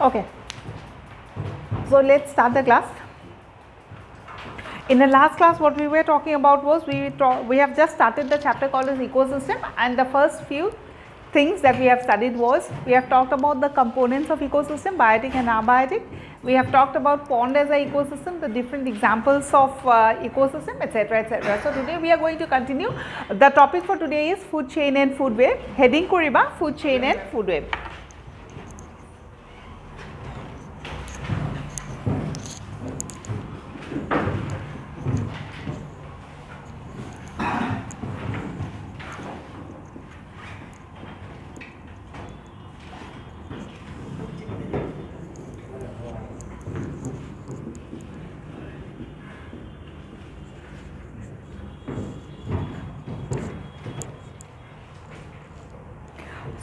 Okay, so let's start the class. In the last class, what we were talking about was we have just started the chapter called as ecosystem, and the first few things that we have studied was we have talked about the components of ecosystem, biotic and abiotic. We have talked about pond as an ecosystem, the different examples of ecosystem, etc., etc. So today we are going to continue. The topic for today is food chain and food web. Heading koriba food chain and food web.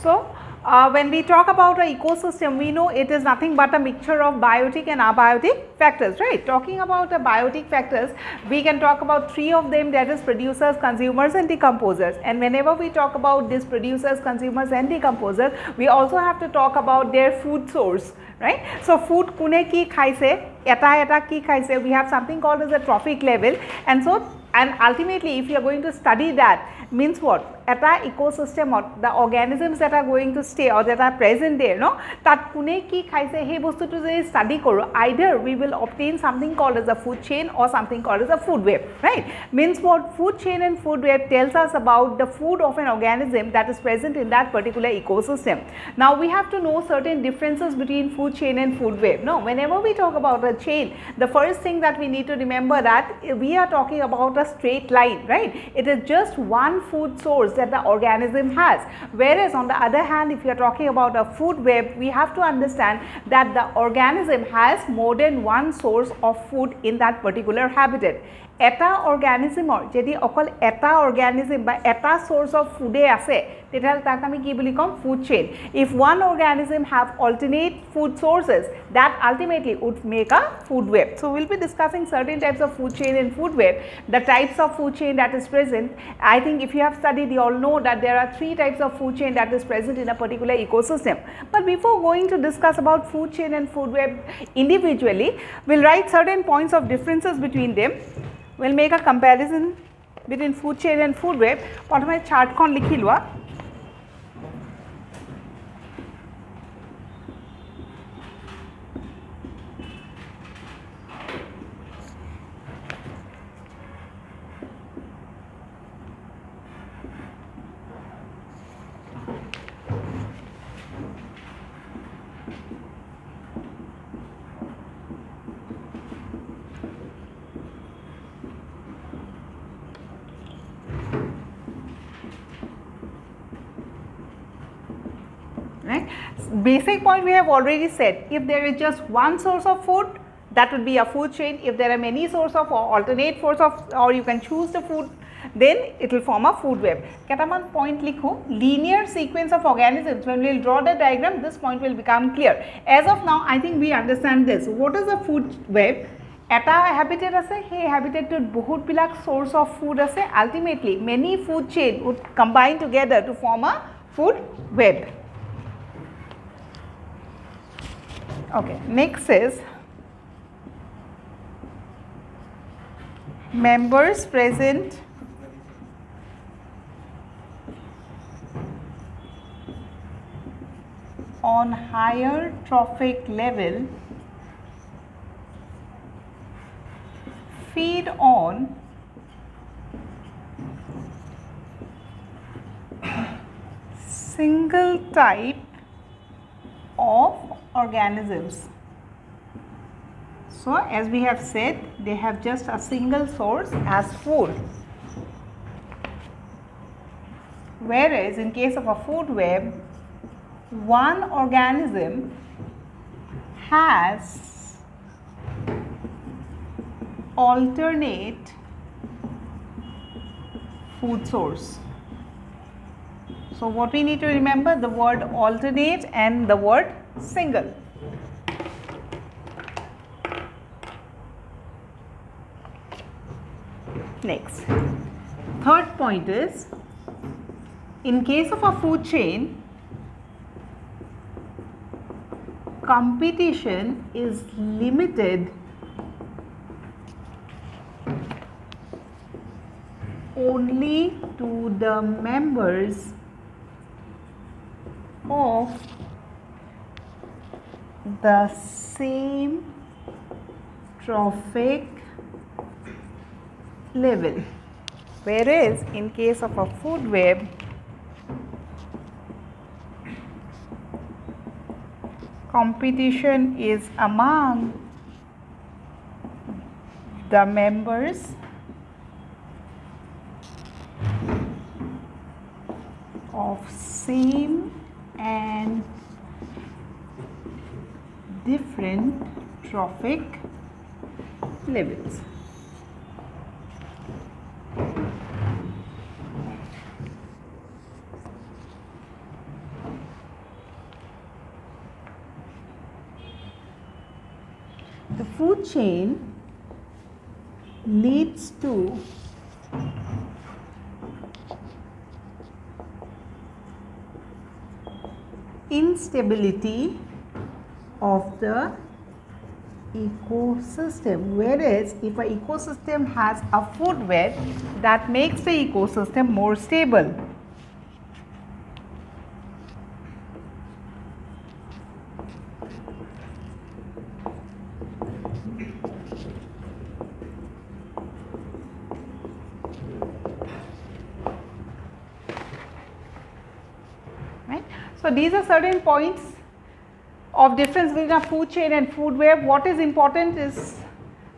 So, when we talk about an ecosystem, we know it is nothing but a mixture of biotic and abiotic factors, right? Talking about the biotic factors, we can talk about three of them, that is producers, consumers and decomposers. And whenever we talk about these producers, consumers and decomposers, we also have to talk about their food source, right? So, food kune ki khaise, eta ki khaise, we have something called as a trophic level, and so and ultimately if you are going to study that, means what? At a ecosystem or the organisms that are going to stay or that are present there, no, tat kune ki khaise he bostu to je study koro, either we will obtain something called as a food chain or something called as a food web, right? Means what? Food chain and food web tells us about the food of an organism that is present in that particular ecosystem. Now we have to know certain differences between food chain and food web. No, whenever we talk about a chain, the first thing that we need to remember that we are talking about a straight line, right? It is just one food source that the organism has, whereas on the other hand, if you are talking about a food web, we have to understand that the organism has more than one source of food in that particular habitat. Eta organism or jedi okol eta organism by eta source of food ase tetal tak ami ki boli kom food chain. If one organism have alternate food sources, that ultimately would make a food web. So we'll be discussing certain types of food chain and food web, the types of food chain that is present. I think if you have studied, you all know that there are three types of food chain that is present in a particular ecosystem. But before going to discuss about food chain and food web individually, we'll write certain points of differences between them. We'll make a comparison between food chain and food web. Prothome chart kon likhi lua. Basic point we have already said, if there is just one source of food, that would be a food chain. If there are many sources of or alternate source of, or you can choose the food, then it will form a food web. Kataman point likho, linear sequence of organisms. When we will draw the diagram, this point will become clear. As of now, I think we understand this. What is a food web? Eta habitat ase, he habitat to bahut bilak source of food ase. Ultimately, many food chain would combine together to form a food web. Okay, next is members present on higher trophic level feed on single type of organisms. So, as we have said, they have just a single source as food. Whereas, in case of a food web, one organism has alternate food source. So, what we need to remember, the word alternate and the word single. Next, third point is, in case of a food chain, competition is limited only to the members of the same trophic level. Whereas in case of a food web, competition is among the members of same and different trophic levels. The food chain leads to instability of the ecosystem, whereas if an ecosystem has a food web, that makes the ecosystem more stable. Right? So these are certain points of difference between a food chain and food web. What is important is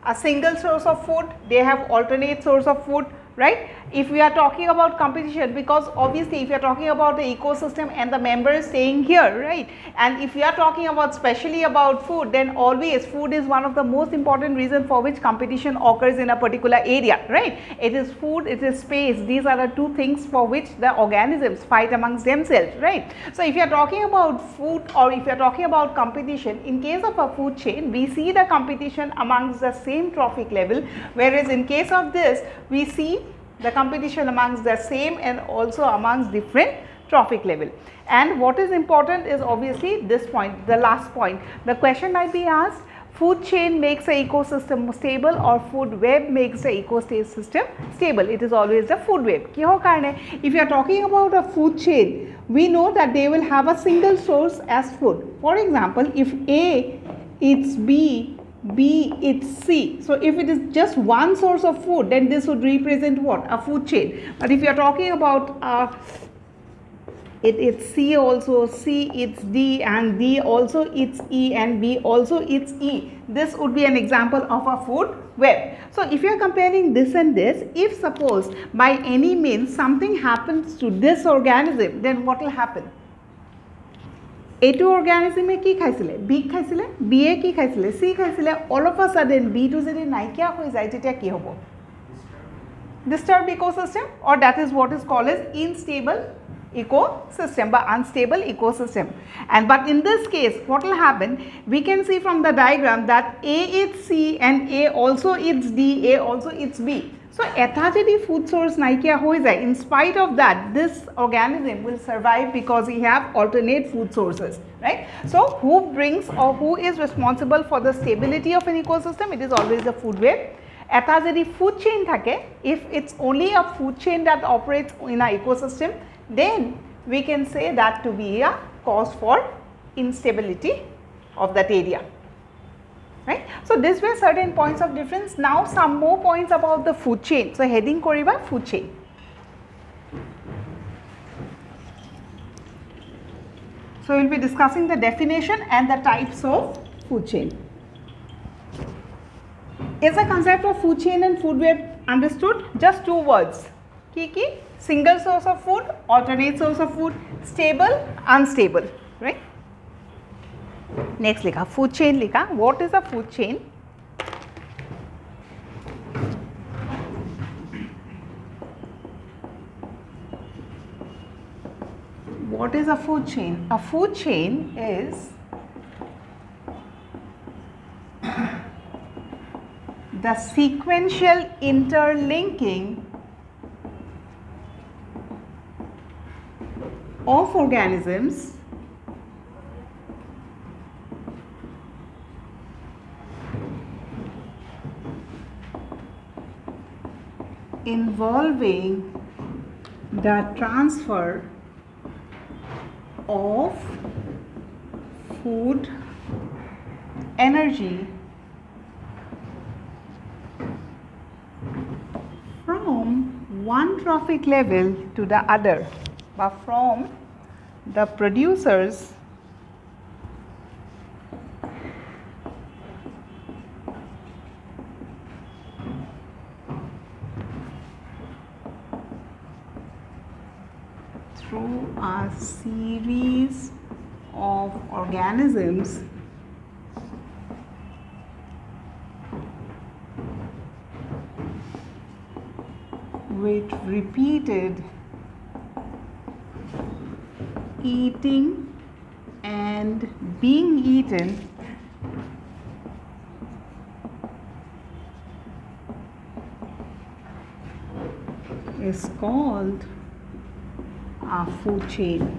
a single source of food, they have alternate source of food, right? If we are talking about competition, because obviously if you are talking about the ecosystem and the members staying here, right, and if we are talking about specially about food, then always food is one of the most important reasons for which competition occurs in a particular area, right? It is food, it is space, these are the two things for which the organisms fight amongst themselves, right? So if you are talking about food or if you are talking about competition, in case of a food chain, we see the competition amongst the same trophic level, whereas in case of this, we see the competition amongst the same and also amongst different trophic level. And what is important is obviously this point, the last point. The question might be asked, food chain makes the ecosystem stable or food web makes the ecosystem stable? It is always the food web. If you are talking about a food chain, we know that they will have a single source as food. For example, if A eats B, B eats C. So if it is just one source of food, then this would represent what? A food chain. But if you are talking about it eats C also, C eats D and D also eats E and B also eats E, this would be an example of a food web. So if you are comparing this and this, if suppose by any means something happens to this organism, then what will happen? এইটো অৰ্গানিজমে কি খাইছিলে? B খাইছিলে, বিয়ে কি খাইছিলে? C খাইছিলে। All of a sudden বিটো যদি নাইকিয়া হৈ যায় তেতিয়া কি হ'ব? Disturbed ecosystem, or that is what is called as unstable ecosystem বা unstable ecosystem. And but in this case what will happen? We can see from the diagram that A eats C and A also eats D, A also eats B. So eta jodi food source naikia hoi jay, in spite of that this organism will survive because we have alternate food sources, right? So who brings or who is responsible for the stability of an ecosystem? It is always the food web. Eta jodi food chain thake, if it's only a food chain that operates in an ecosystem, then we can say that to be a cause for instability of that area. Right? So these were certain points of difference. Now some more points about the food chain. So heading koriba food chain. So we will be discussing the definition and the types of food chain. Is the concept of food chain and food web understood? Just two words. Ki? Single source of food, alternate source of food, stable, unstable, right? Next likha, food chain likha. What is a food chain? What is a food chain? A food chain is the sequential interlinking of organisms involving the transfer of food energy from one trophic level to the other, but from the producers through a series of organisms with repeated eating and being eaten is called a food chain.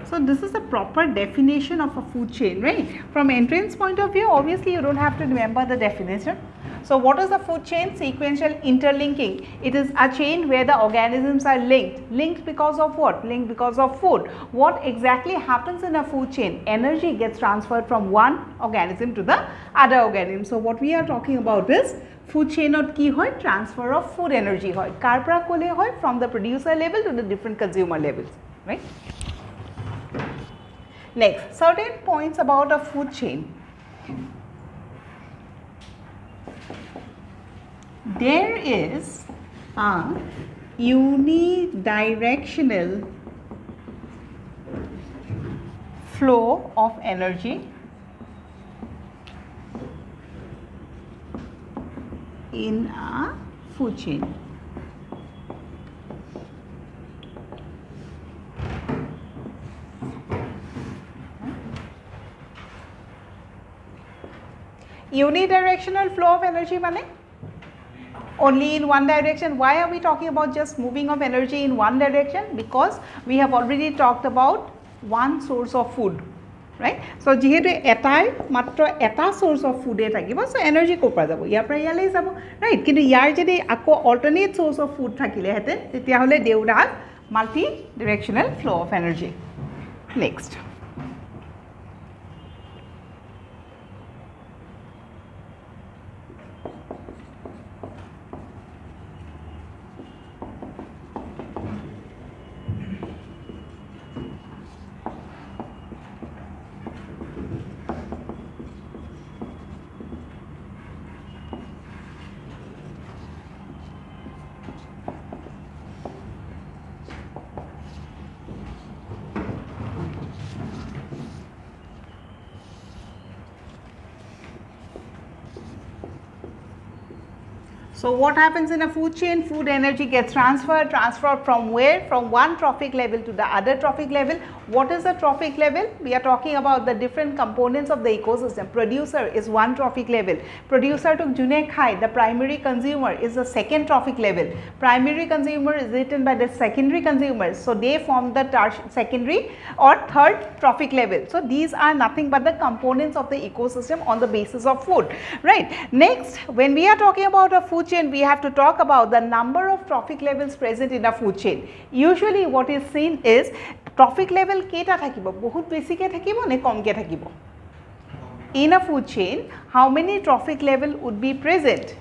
So this is a proper definition of a food chain, right? From entrance point of view, obviously you don't have to remember the definition. So what is the food chain? Sequential interlinking. It is a chain where the organisms are linked. Linked because of what? Linked because of food. What exactly happens in a food chain? Energy gets transferred from one organism to the other organism. So what we are talking about is food chain or key hoy transfer of food energy hoy. Karpra kole hoy from the producer level to the different consumer levels, right? Next, certain points about a food chain. There is a unidirectional flow of energy in a food chain. Unidirectional flow of energy mane? Only in one direction. Why are we talking about just moving of energy in one direction? Because we have already talked about one source of food, right? So jehetu etai matro eta source of food e thakibo, so energy ko para jabo, iar pora iale jabo, right? Kintu iar jodi ako alternate source of food thakile hete tetia hole they would have multi directional flow of energy. Next, so what happens in a food chain? Food energy gets transferred from where? From one trophic level to the other trophic level. What is the trophic level? We are talking about the different components of the ecosystem. Producer is one trophic level. Producer to june khai, the primary consumer is the second trophic level. Primary consumer is eaten by the secondary consumers. So they form the secondary or third trophic level. So these are nothing but the components of the ecosystem on the basis of food, right? Next, when we are talking about a food chain, we have to talk about the number of trophic levels present in a food chain. Usually what is seen is trophic level keta thakibo, bahut beshi ke thakibo ne kom ke thakibo. In a food chain, how many trophic level would be present?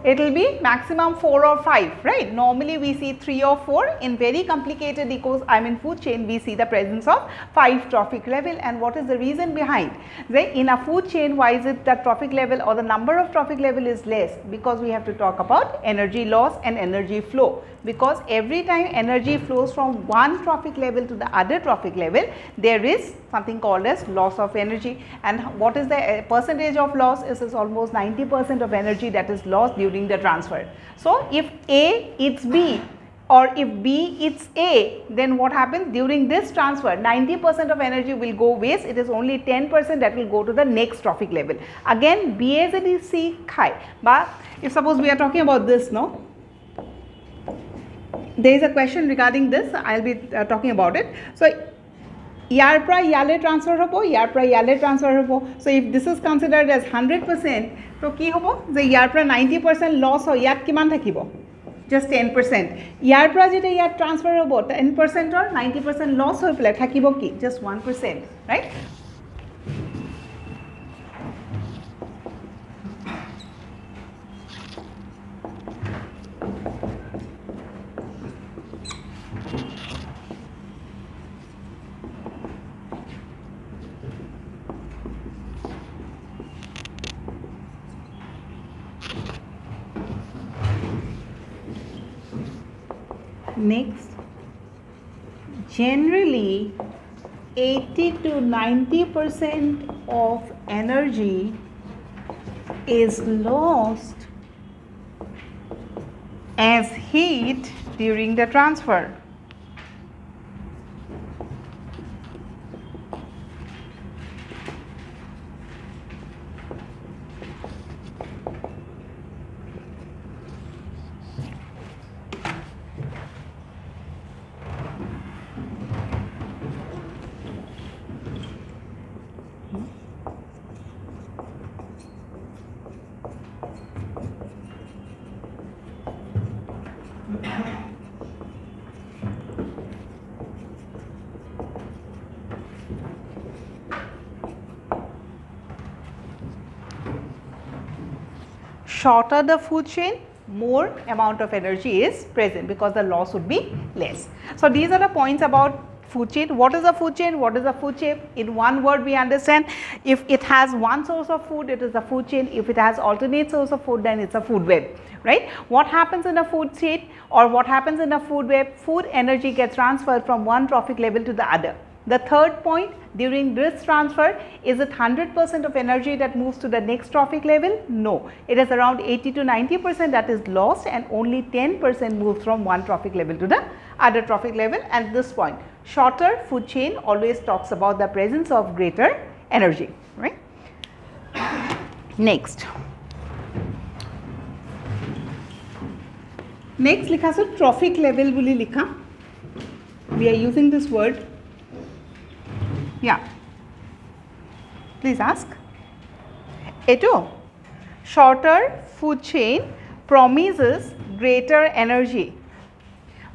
It will be maximum 4 or 5, right? Normally we see 3 or 4. In very complicated food chain, we see the presence of 5 trophic level. And what is the reason behind? In a food chain, why is it that trophic level or the number of trophic level is less? Because we have to talk about energy loss and energy flow. Because every time energy flows from one trophic level to the other trophic level, there is something called as loss of energy. And what is the percentage of loss? It is almost 90% of energy that is lost during the transfer. So if A eats B or if B eats A, then what happens during this transfer? 90% of energy will go waste. It is only 10% that will go to the next trophic level. Again, B as it is C khai. But if suppose we are talking about this, no? There is a question regarding this. I will be talking about it. So ইয়াৰ পৰা ইয়ালৈ transfer হ'ব, ইয়াৰ পৰা ইয়ালৈ transfer হ'ব. চ' if this is considered age 100%, তো কি হ'ব যে ইয়াৰ পৰা 90% লছ হয়, ইয়াত কিমান থাকিব? জাষ্ট 10%. ইয়াৰ পৰা যেতিয়া ইয়াত ট্ৰান্সফাৰ হ'ব 10%ৰ 90% লছ হৈ পেলাই থাকিব কি? Just 1%, right? Next, generally 80 to 90% of energy is lost as heat during the transfer. Shorter the food chain, more amount of energy is present because the loss would be less. So these are the points about food chain. What is a food chain? What is a food chain? In one word we understand, if it has one source of food, it is a food chain. If it has alternate source of food, then it's a food web, right? What happens in a food chain or what happens in a food web? Food energy gets transferred from one trophic level to the other. The third point, during this transfer, is it 100% of energy that moves to the next trophic level? No, it is around 80 to 90% that is lost and only 10% moves from one trophic level to the other trophic level. At this point, shorter food chain always talks about the presence of greater energy, right? Next likha aso trophic level boli likha. We are using this word. Yeah, please ask. Eto shorter food chain promises greater energy.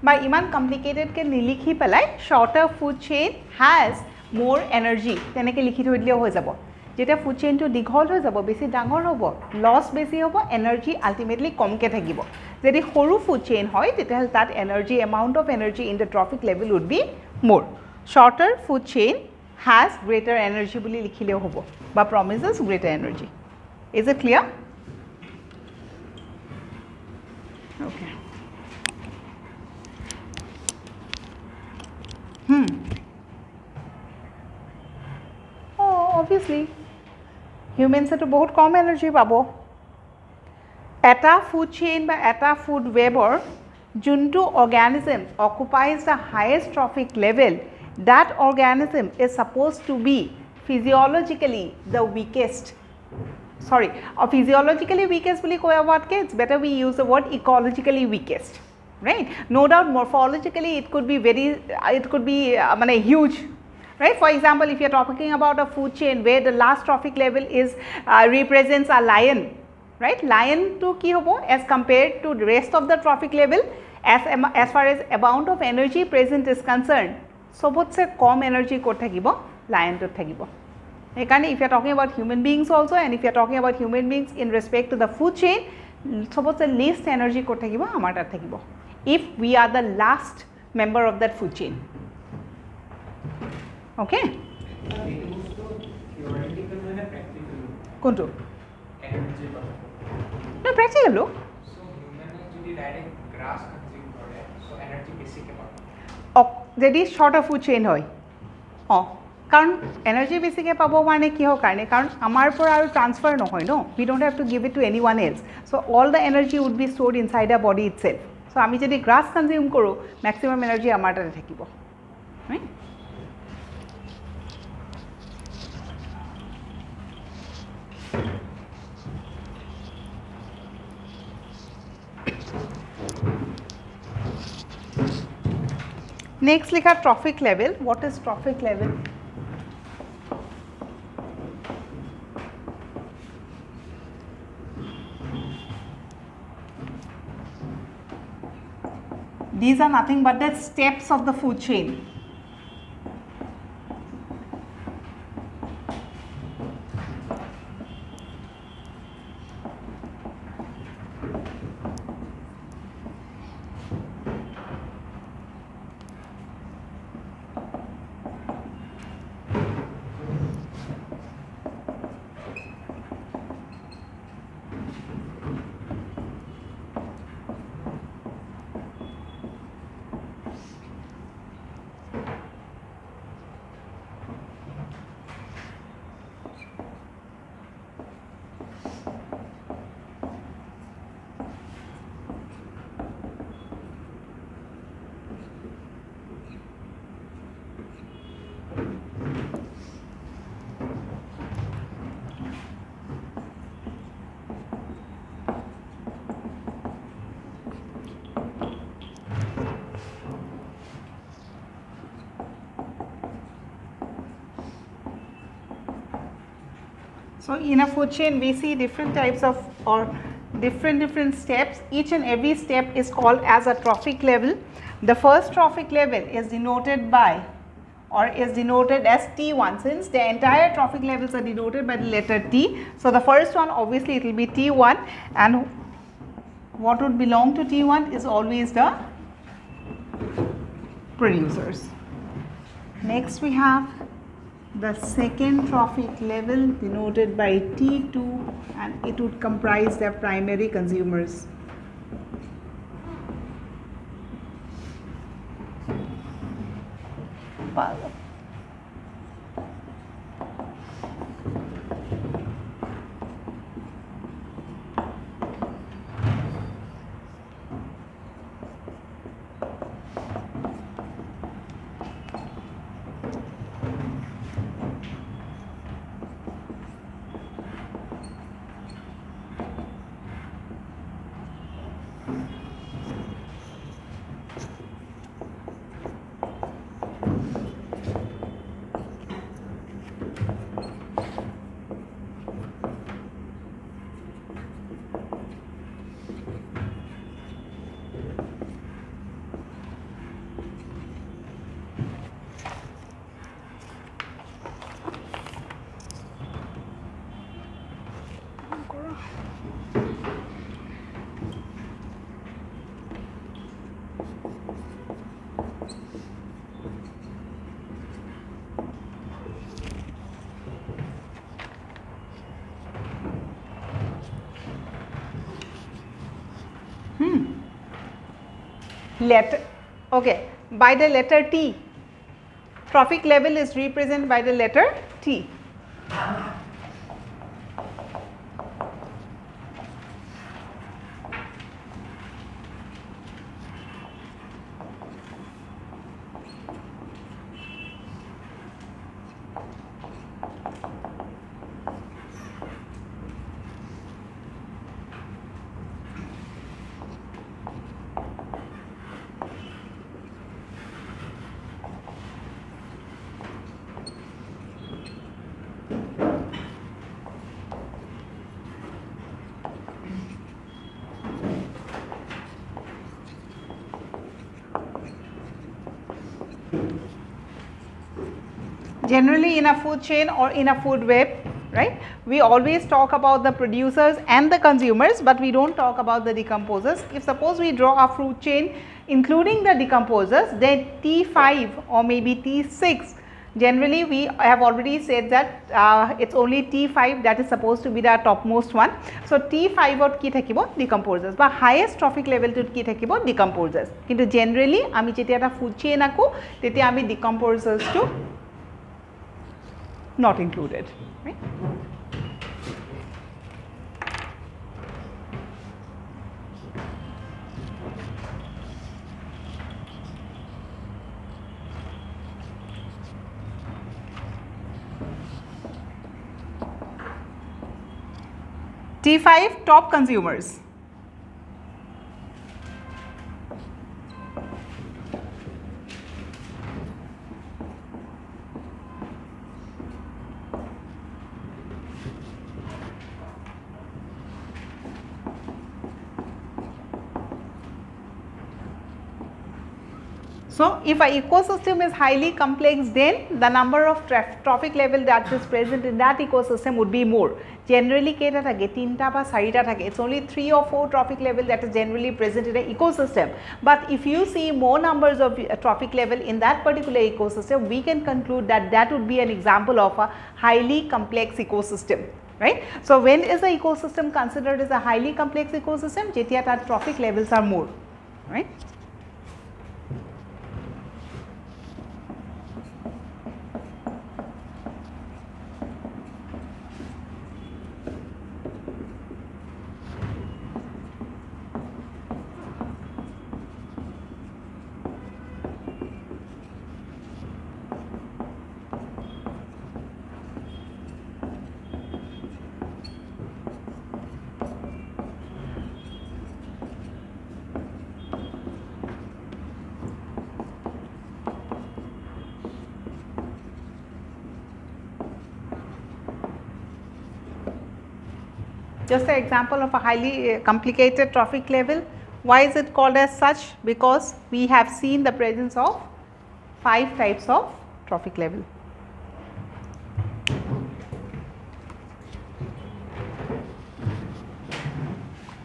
By iman complicated ke nilikhi pelai, shorter food chain has more energy. Teneke likhi thoi dile hoi jabo. Jeta food chain to dighol hoi jabo, besi dangor hobo, loss besi hobo, energy ultimately komke thakibo. Jodi horu food chain hoy, tete that energy, amount of energy in the trophic level would be more. Shorter food chain has greater energy boli likhile hobo ba promises greater energy. Is it clear? Okay. Oh, obviously humans to bahut kom energy pabo. Eta food chain ba eta food webor juntu organism occupies the highest trophic level, that organism is supposed to be physiologically the weakest. Sorry, physiologically weakest boli koya what ke, it's better we use the word ecologically weakest, right? No doubt morphologically it could be huge, right? For example, if you are talking about a food chain where the last trophic level is represents a lion, right? Lion to ki hobo as compared to the rest of the trophic level, as far as amount of energy present is concerned, sobotse kom energy kot thakibo, lion to thakibo. Ekane if you are talking about human beings also, and if you are talking about human beings in respect to the food chain, sobotse least energy kot thakibo amar tat thakibo, if we are the last member of that food chain. Okay? Kuntu? No, practical lo. So human jodi direct grass consume kore, so energy basic about. Jodi shorter food chain hoy. কারণ energy বেসিকে পাবো মানে কিহৰ কাৰণে, কাৰণ আমাৰ পৰা আৰু transfer নহয় ন, we don't have to give it to anyone else, so all the energy would be stored inside the body itself. So আমি যদি গ্ৰাছ কনজিউম কৰোঁ, ম্যাক্সিমাম এনার্জি আমাৰ তাতে থাকিব, right? Next likha trophic level. What is trophic level? These are nothing but the steps of the food chain. So in a food chain we see different types of or different steps. Each and every step is called as a trophic level. The first trophic level is denoted by or is denoted as T1, since the entire trophic levels are denoted by the letter T. So the first one obviously it will be T1, and what would belong to T1 is always the producers. Next we have the second trophic level denoted by T2, and it would comprise the primary consumers. Letter, okay, by the letter T. Trophic level is represented by the letter T. Generally in a food chain or in a food web, right, we always talk about the producers and the consumers, but we don't talk about the decomposers. If suppose we draw a food chain including the decomposers, then T5 or maybe T6, generally we have already said that it's only T5 that is supposed to be the topmost one. So T5 ot ki thakibo decomposers, but highest trophic level to ki thakibo decomposers. Kintu generally ami jetia eta food chain ako tetia ami decomposers to not included, right? T5 top consumers. So, if a ecosystem is highly complex, then the number of trophic level that is present in that ecosystem would be more. Generally, keita thake, tinta ba sarita thake. It's only 3 or 4 trophic level that is generally present in an ecosystem. But if you see more numbers of trophic level in that particular ecosystem, we can conclude that that would be an example of a highly complex ecosystem. Right. So, when is the ecosystem considered as a highly complex ecosystem? Jetia tar trophic levels are more. Right. Just an example of a highly complicated trophic level. Why is it called as such? Because we have seen the presence of 5 types of trophic level.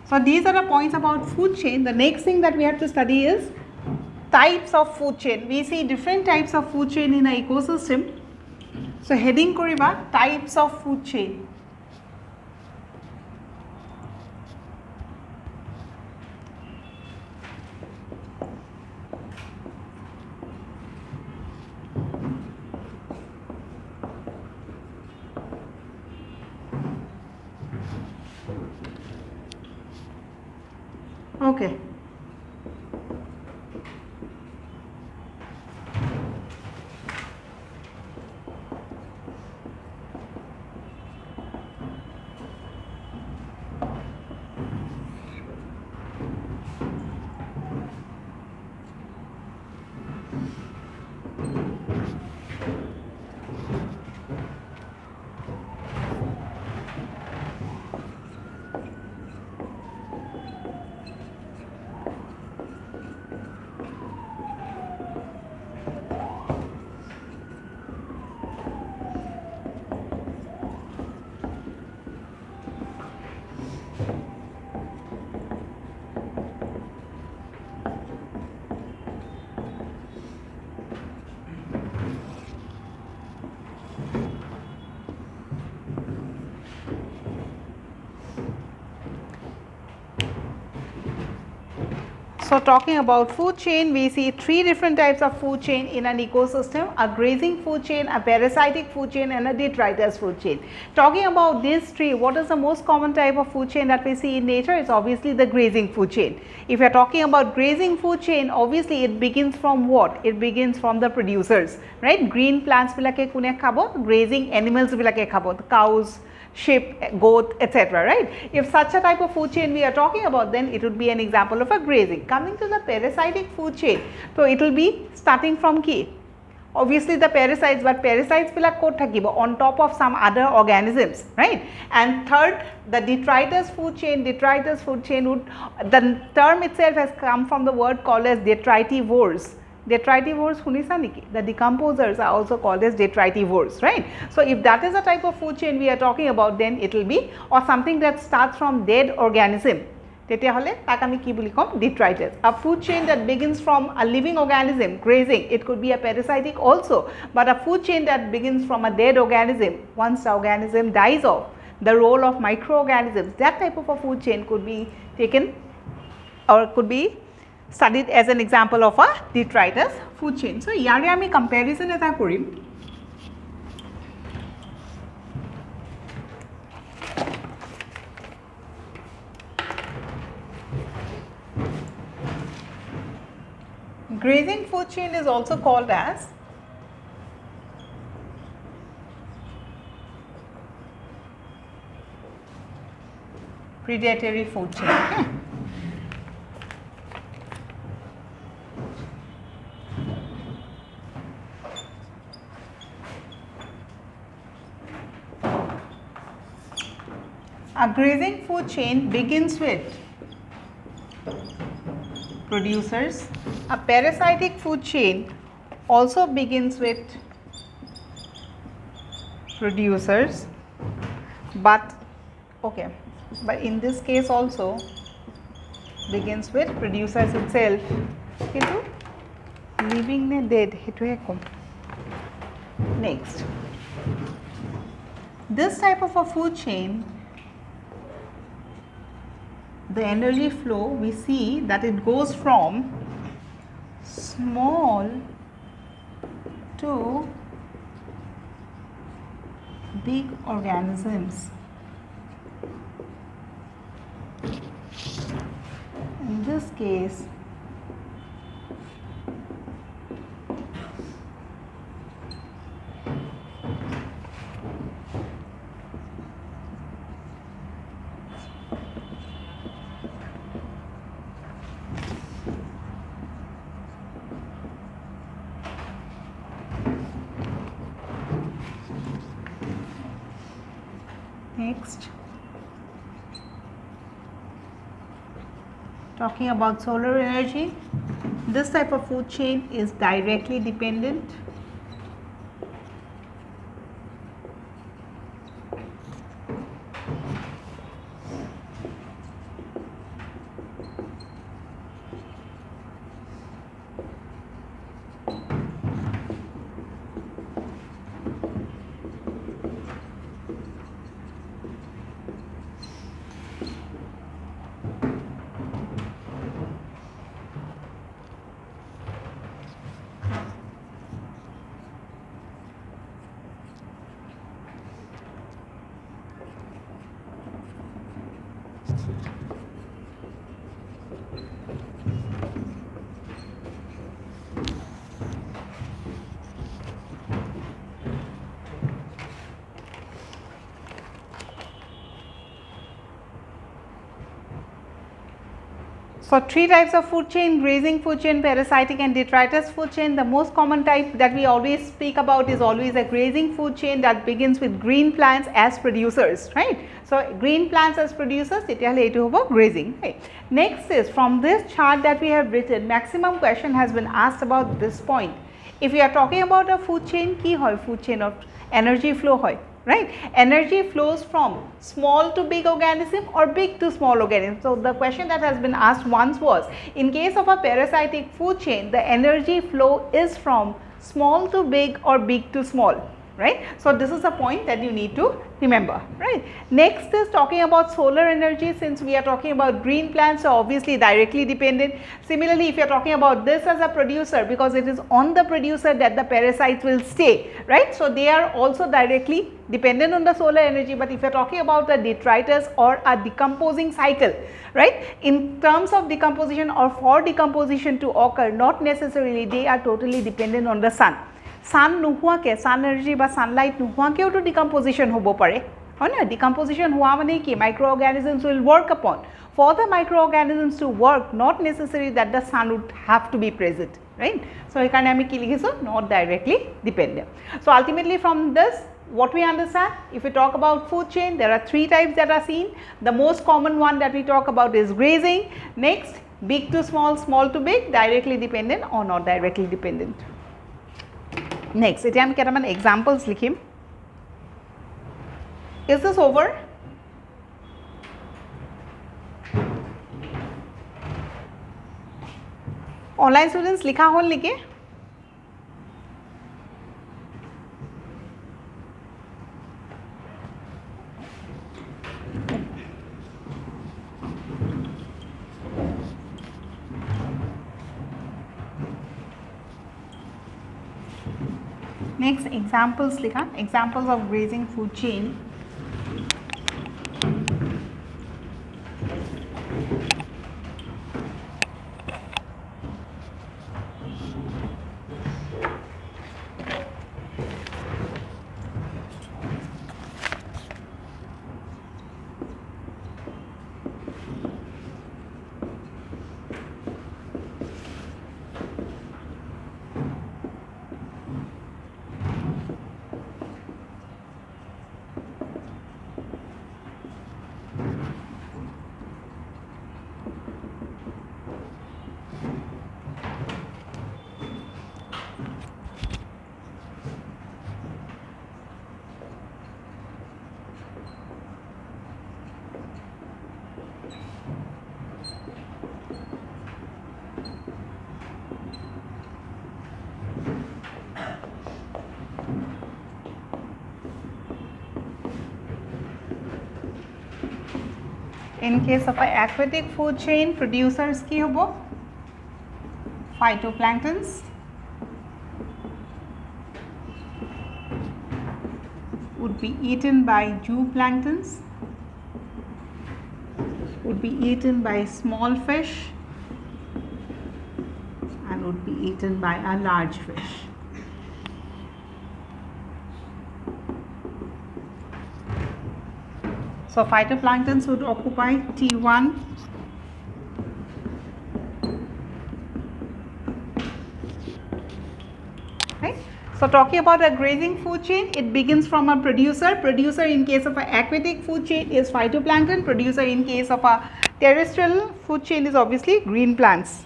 So, these are the points about food chain. The next thing that we have to study is types of food chain. We see different types of food chain in an ecosystem. So, heading koriba types of food chain. Okay. So, talking about food chain, we see 3 different types of food chain in an ecosystem: a grazing food chain, a parasitic food chain, and a detritus food chain. Talking about these 3, what is the most common type of food chain that we see in nature? It's obviously the grazing food chain. If you are talking about grazing food chain, obviously it begins from what? It begins from the producers, right? Green plants bilake kune khabo, grazing animals bilake khabo, the cows, sheep, goat, etc. right? If such a type of food chain we are talking about, then it would be an example of a grazing. Coming to the parasitic food chain, so it will be starting from key. Obviously the parasites, but parasites bilak kot thakibo on top of some other organisms, right? And third, the detritus food chain. Detritus food chain would, the term itself has come from the word called as detritivores. Detritivores hunisa niki? The decomposers are also called as detritivores, right? So, if that is the type of food chain we are talking about, then it will be, or something that starts from dead organism. Detritus. A food chain that begins from a living organism, grazing, it could be a parasitic also, but a food chain that begins from a dead organism, once the organism dies off, the role of microorganisms, that type of a food chain could be taken or could be studied as an example of a detritus food chain. So, yare ami comparison eta korim. Grazing food chain is also called as predatory food chain. Okay. A grazing food chain begins with producers, A parasitic food chain also begins with producers, but okay, but in this case also begins with producers itself. Kintu living ne dead hetuhe kom. Next, this type of a food chain, the energy flow, we see that it goes from small to big organisms. In this case, next, talking about solar energy, this type of food chain is directly dependent So, three types of food chain: grazing food chain, parasitic and detritus food chain. The most common type that we always speak about is always a grazing food chain that begins with green plants as producers, right. So, green plants as producers, grazing, right. Next is, from this chart that we have written, maximum question has been asked about this point. If we are talking about a food chain, ki hoy food chain of energy flow hoy, right. Energy flows from small to big organism or big to small organism. So, the question that has been asked once was, in case of a parasitic food chain, the energy flow is from small to big or big to small, right. So, this is a point that you need to remember, right. Next is talking about solar energy. Since we are talking about green plants, so obviously directly dependent. Similarly, if you are talking about this as a producer, because it is on the producer that the parasites will stay, right. So, they are also directly dependent on the solar energy, but if you are talking about a detritus or a decomposing cycle, right, in terms of decomposition or for decomposition to occur, not necessarily they are totally dependent on the sun. Sun নোহোৱাকে, sun energy বা sunlight নোহোৱাকেও to decomposition হ'ব পাৰে, হয় না। decomposition হোৱা মানে কি, microorganisms will work upon. For the microorganisms to work, not necessary that the sun would have to be present, right. So, এইকাৰণে আমি কি লিখিছোঁ, not directly dependent. So, ultimately from this, what we understand, if we talk about food chain, there are three types that are seen. The most common one that we talk about is grazing. Next, big to small, small to big, directly dependent or not directly dependent. Next, এতিয়া আমি কেইটামান examples লিখিম. Is this over? Online students লিখা হল নেকি? Next, examples likha, examples of grazing food chain. In case of an aquatic food chain, producers ki hobo? Phytoplanktons. Would be eaten by zooplanktons. Would be eaten by small fish and would be eaten by a large fish. So phytoplanktons would occupy T1, right? So talking about a grazing food chain, it begins from a producer. Producer in case of an aquatic food chain is phytoplankton. Producer in case of a terrestrial food chain is obviously green plants.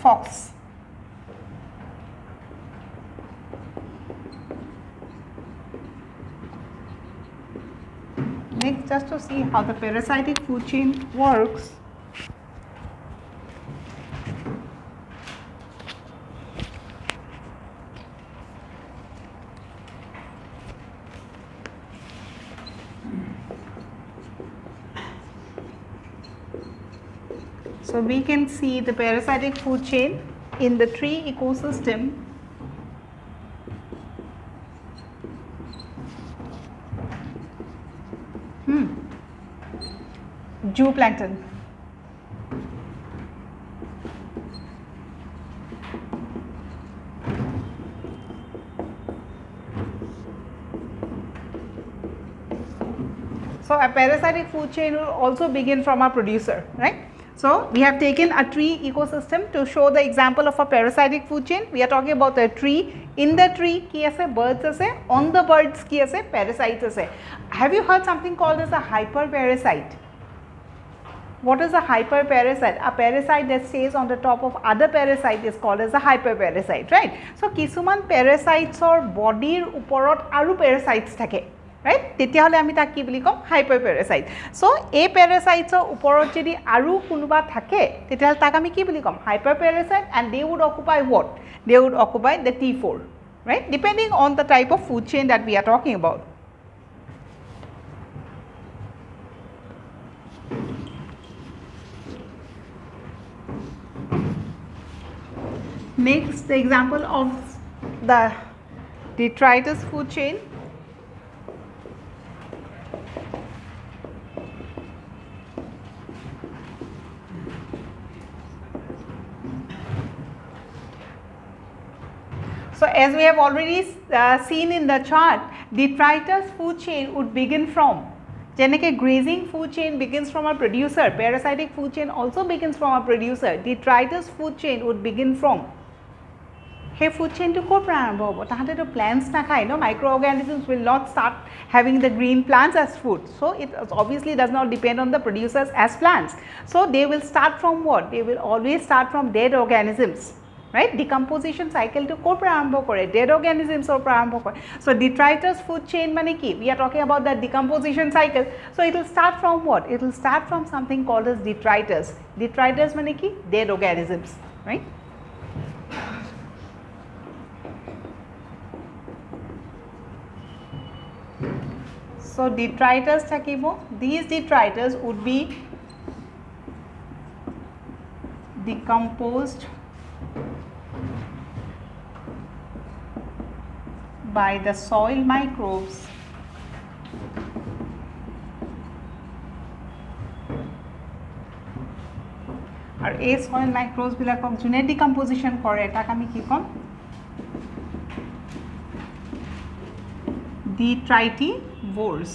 Fox. Next, just to see how the parasitic food chain works. So we can see the parasitic food chain in the tree ecosystem. Zooplankton. So a parasitic food chain will also begin from a producer, right? So we have taken a tree ecosystem to show the example of a parasitic food chain. We are talking about a tree. In the tree ki ase birds ase, on the birds ki ase parasites ase. Have you heard something called as a hyperparasite? What is a hyperparasite? A parasite that stays on the top of other parasite is called as a hyperparasite, right? So kisuman parasites or body uporot aru parasites thake. Right? তেতিয়াহলে আমি তাক কি বুলি কম hyperparasite. So a parasites or ওপৰত যদি আৰু কোনোবা থাকে তেতিয়াহলে তাক আমি কি বুলি কম hyperparasite, and they would occupy what? They would occupy the T4, right? Depending on the type of food chain that we are talking about. Next, the example of the detritus food chain. So as we have already seen in the chart, detritus food chain would begin from, jeneke grazing food chain begins from a producer, parasitic food chain also begins from a producer. Detritus food chain would begin from, hey food chain to ko prarambho hobo, tahate to plants na khai, no, microorganisms will not start having the green plants as food. So it obviously does not depend on the producers as plants. So they will start from what? They will always start from dead organisms. Right? Decomposition cycle to ko prarambho kore, dead organisms or prarambho kore. So detritus food chain mane ki? We are talking about that decomposition cycle. So it will start from what? It will start from something called as detritus. Detritus mane ki? Dead organisms, right? So detritus thakibo. These detritus would be decomposed by the soil microbes और ए soil microbes बिलाকক जोने decomposition करे ताक आमी की कम detritivores.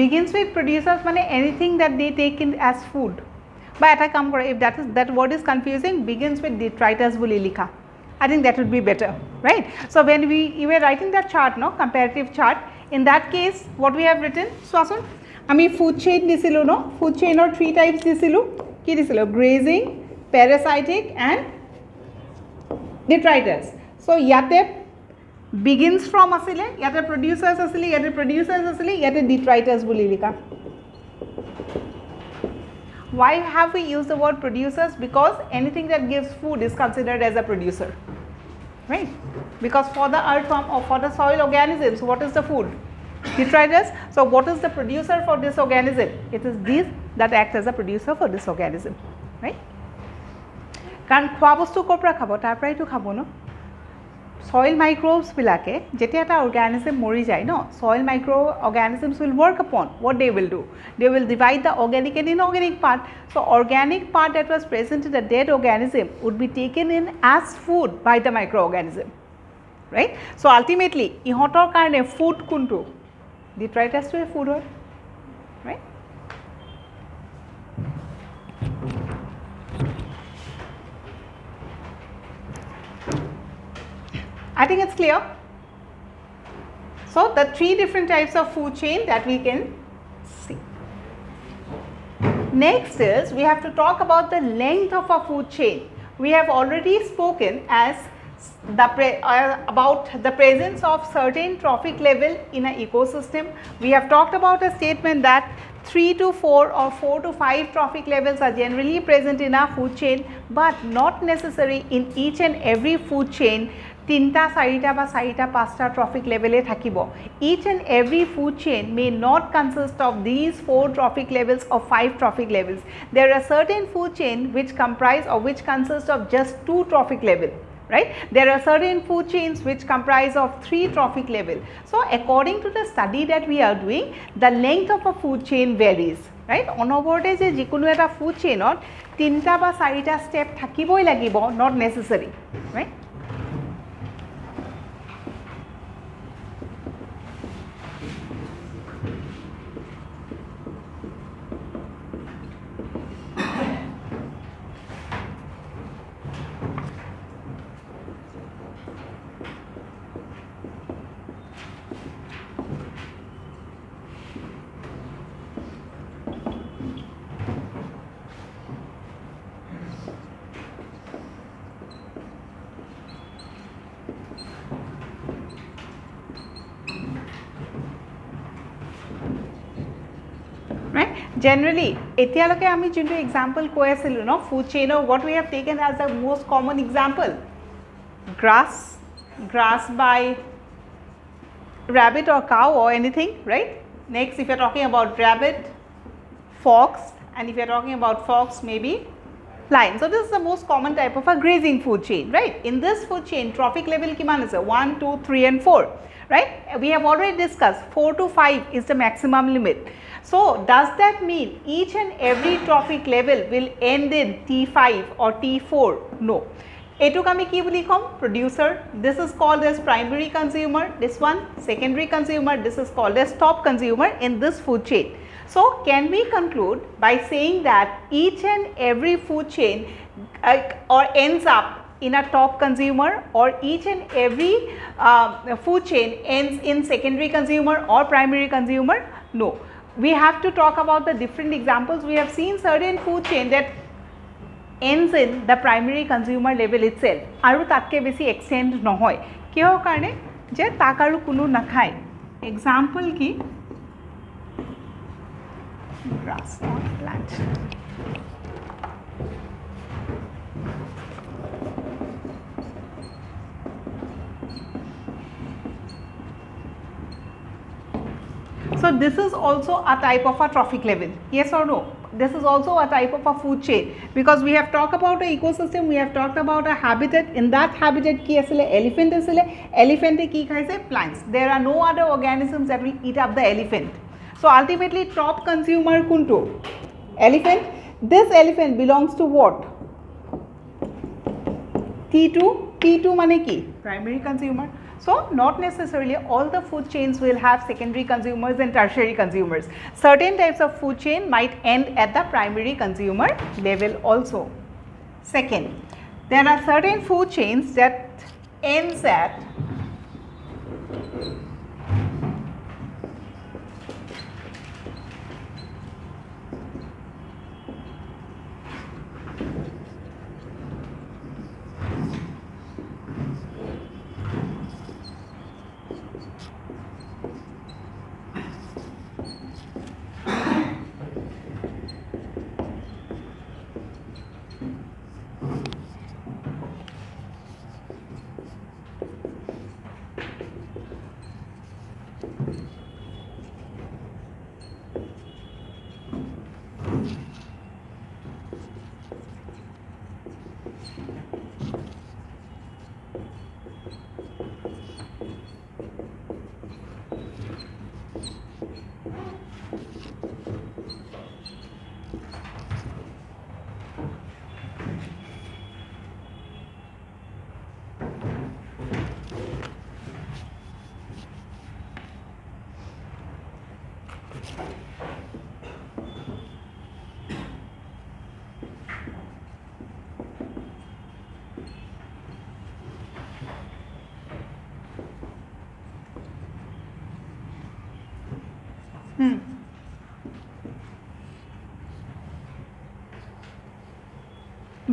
begins with producers মানে anything that they take in as food বা এটা কাম কৰে if that word is confusing begins with detritus বুলি লিখা I think that would be better, right? So when you were writing that chart, no, comparative chart, in that case what we have written, Swasun, আমি food chain দিছিলো, no, food chain or 3 types দিছিলো, কি দিছিলো, grazing, parasitic and detritus. So ইয়াতে begins from asile, yate producers asile, yate detritus boli likha. Why have we used the word producers? Because anything that gives food is considered as a producer, right? Because for the earthworm or for the soil organisms, what is the food? Detritus. So what is the producer for this organism? It is these that act as a producer for this organism, right? Karan khwa bostu kopra khabo, tar parai to khabo, no? Soil microbes bilake jeti eta organism mori jay, no, soil microorganisms will work upon what they will do, they will divide the organic and inorganic part. So organic part that was present in the dead organism would be taken in as food by the microorganism, right? So ultimately ihotor karone food kuntu detritus to a food hoy, right? I think it's clear. So the 3 different types of food chain that we can see. Next is we have to talk about the length of a food chain. We have already spoken as about the presence of certain trophic level in an ecosystem. We have talked about a statement that 3 to 4 or 4 to 5 trophic levels are generally present in a food chain, but not necessary in each and every food chain. 3টা 4টা বা 4টা 5টা trophic level e thakibo. Each and every food chain may not consist of these 4 trophic levels or 5 trophic levels. There are certain food chain which comprise or which consist of just 2 trophic level, right? There are certain food chains which comprise of 3 trophic level. So according to the study that we are doing, the length of a food chain varies, right? Onoborte je jikunu eta food chain ot 3টা বা 4টা step thakiboi lagibo, not necessary, right? Generally, etialoke ami jintu example koi asilu, no, food chain or what we have taken as the most common example, grass by rabbit or cow or anything, right? Next, if you are talking about rabbit, fox, and if you are talking about fox, maybe lion. So this is the most common type of a grazing food chain, right? In this food chain, trophic level kiman is 1, 2, 3 and 4, right? We have already discussed 4 to 5 is the maximum limit. So does that mean each and every trophic level will end in T5 or T4? No. Etuk ami ki boli kom? Producer. This is called as primary consumer. This one secondary consumer. This is called as top consumer in this food chain. So can we conclude by saying that each and every food chain or ends up in a top consumer, or each and every food chain ends in secondary consumer or primary consumer? No. We have to talk about the different examples. We have seen certain food chain that ends in the primary consumer level itself. Aru tatke besi extend nohoy. Kiyo karone je takaru kunu nakhai. Example ki grass or plant. So this is also a type of a trophic level, yes or no? This is also a type of a food chain, because we have talked about an ecosystem, we have talked about a habitat. In that habitat ki asile elephant asile, elephant ki khaise plants. There are no other organisms that will eat up the elephant. So ultimately top consumer kuntu elephant. This elephant belongs to what? T2 mane ki primary consumer. So, not necessarily all the food chains will have secondary consumers and tertiary consumers. Certain types of food chain might end at the primary consumer level also. Second, there are certain food chains that ends at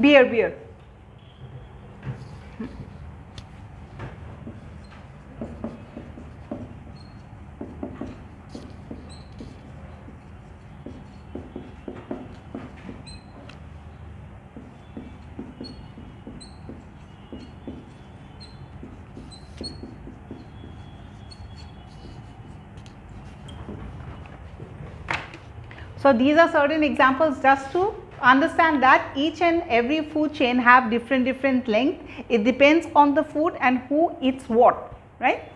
beer. So, these are certain examples just to understand that each and every food chain have different length. It depends on the food and who eats what, right.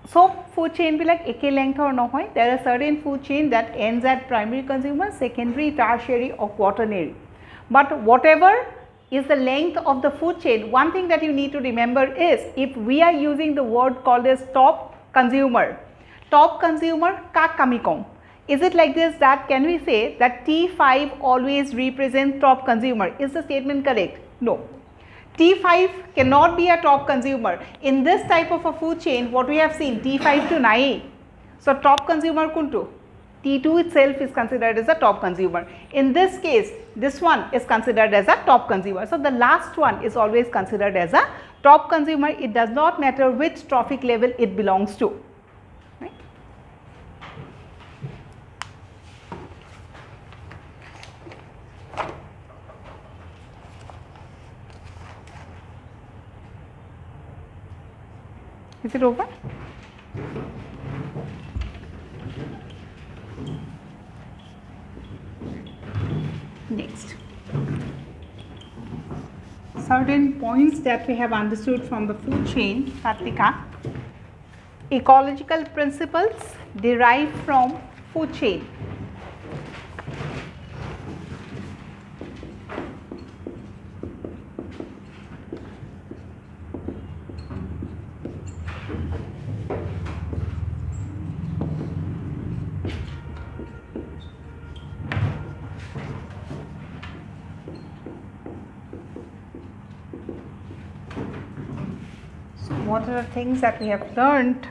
So, food chain be like ek length or no hoy. There are certain food chain that ends at primary consumer, secondary, tertiary or quaternary. But whatever is the length of the food chain, one thing that you need to remember is if we are using the word called as top consumer ka kami kom. Is it like this that can we say that T5 always represents top consumer? Is the statement correct? No. T5 cannot be a top consumer. In this type of a food chain, what we have seen T5 to 9. So, top consumer kuntu. T2 itself is considered as a top consumer. In this case, this one is considered as a top consumer. So, the last one is always considered as a top consumer. It does not matter which trophic level it belongs to. Right? Is it over? Next, certain points that we have understood from the food chain, Kartika. Ecological principles derived from food chain. What are the things that we have learned?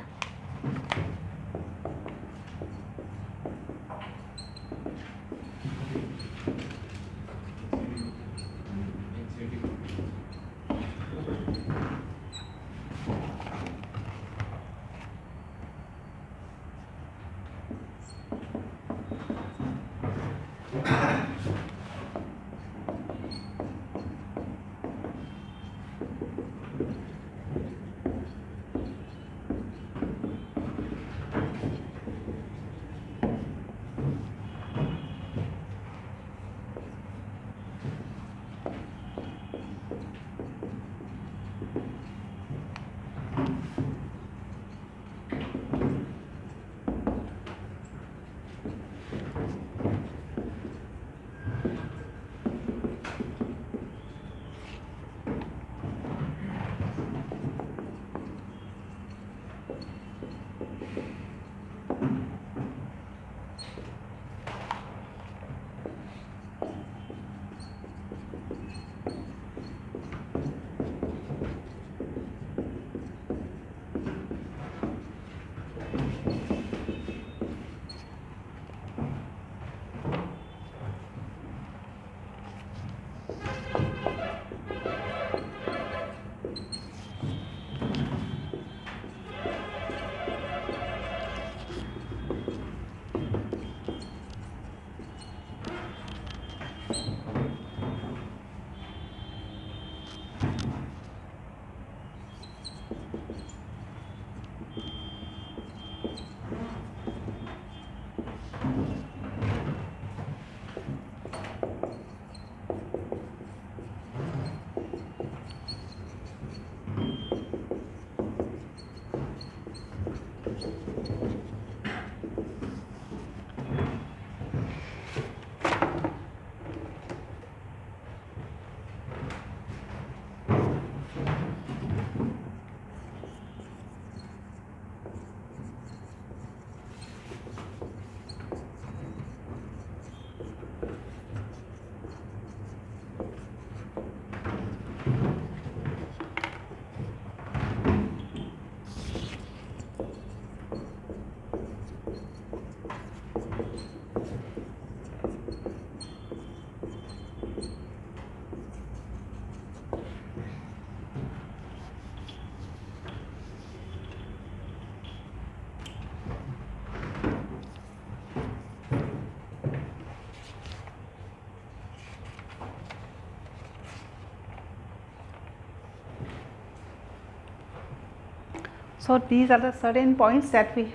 So these are the certain points that we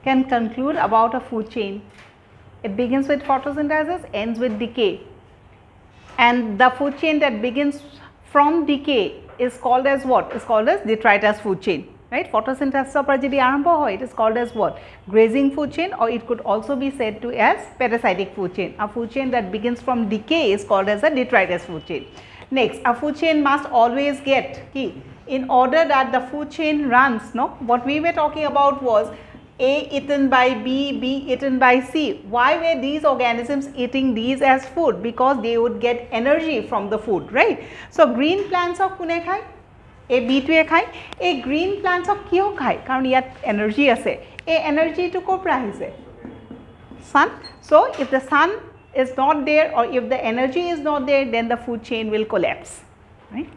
can conclude about a food chain. It begins with photosynthesis, ends with decay, and the food chain that begins from decay is called as what? Is called as detritus food chain, right? Photosynthesis par jodi arambho hoy, it is called as what? Grazing food chain, or it could also be said to as parasitic food chain. A food chain that begins from decay is called as a detritus food chain. Next, a food chain must always get key. In order that the food chain runs, no, what we were talking about was A eaten by B, B eaten by C. Why were these organisms eating these as food? Because they would get energy from the food, right? So green plants of kune khai, A B to khai, A green plants of kiyo khai, karon yat energy ase. A energy to ko pra ahise? Sun. So if the sun is not there, or if the energy is not there, then the food chain will collapse, right?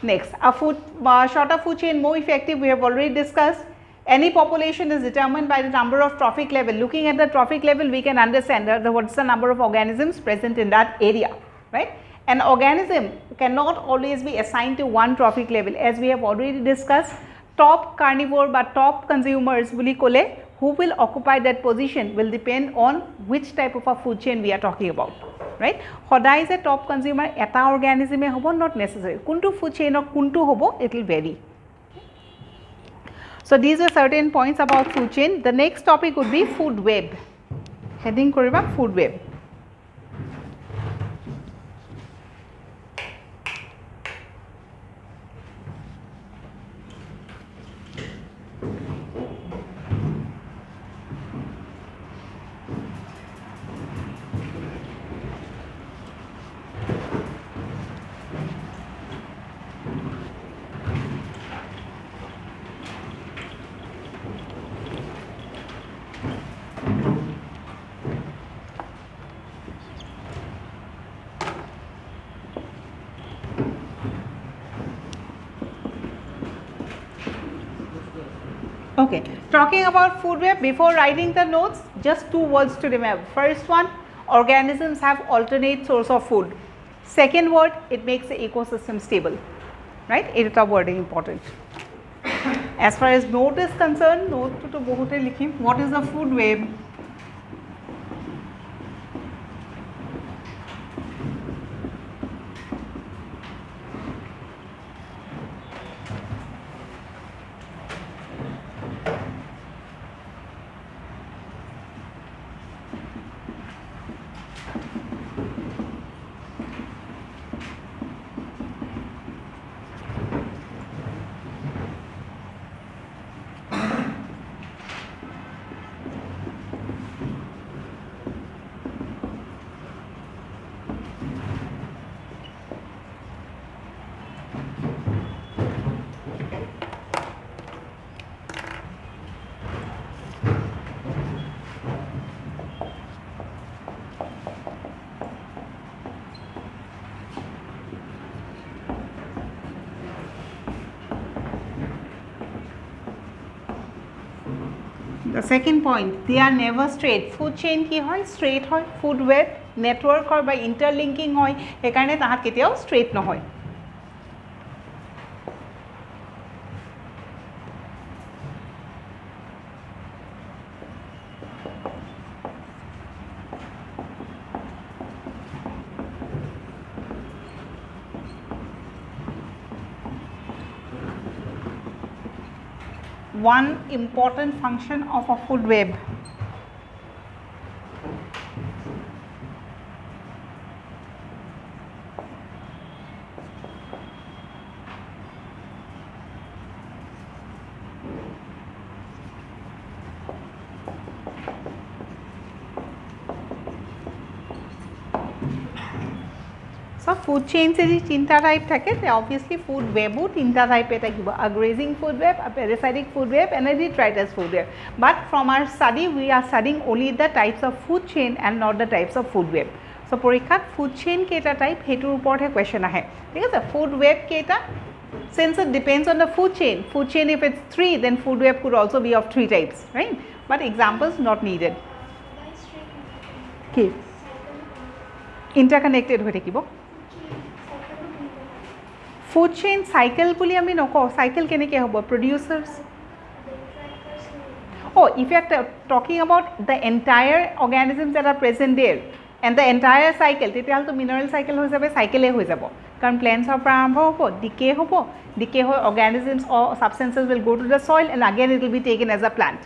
Next, a shorter food chain more effective, we have already discussed. Any population is determined by the number of trophic level. Looking at the trophic level, we can understand what is the number of organisms present in that area, right? An organism cannot always be assigned to one trophic level, as we have already discussed. Top carnivore but top consumers buli kole, who will occupy that position will depend on which type of a food chain we are talking about, right? Hodai is a top consumer, eta organism e hobo, not necessary. Kuntu food chain or kuntu hobo, it will vary. So these are certain points about food chain. The next topic would be food web. Heading koriba food web. Okay, talking about food web, before writing the notes, just two words to remember. First one, organisms have alternate source of food. Second word, it makes the ecosystem stable, right? It is a wording important. As far as note is concerned, note to bahute likhim. What is the food web? The second point, they are never straight. Food chain কি হয়? Straight হয়. Food web network হয় বা interlinking হয়, সেইকাৰণে তাহাঁত কেতিয়াও straight নহয়. One important function of a food web. So food chains যদি তিনটা টাইপ থাকে, তে obviously food webও তিনটা টাইপে থাকিব, a grazing food web, a parasitic food web and a detritus food web. But from our study we are studying only the types of food chain and not the types of food web. So পৰীক্ষাত food chain কেইটা type সেইটোৰ ওপৰতহে question আহে, ঠিক আছে? Food web কেইটা, since it depends on the food chain if it's 3 then food web could also be of 3 types, right? But examples not needed. কি interconnected হৈ থাকিব? Food chain cycle বুলি আমি নকওঁ, cycle কেনেকৈ হ'ব? Producers. Oh, if you are talking about the entire organisms that are present there and the entire cycle, তেতিয়াহ'লেতো mineral cycle হৈ যাবে, cycle হৈ যাব, কাৰণ plants-ৰ পৰা আৰম্ভ হ'ব, decay হৈ organisms or substances will go to the soil and again it will be taken as a plant,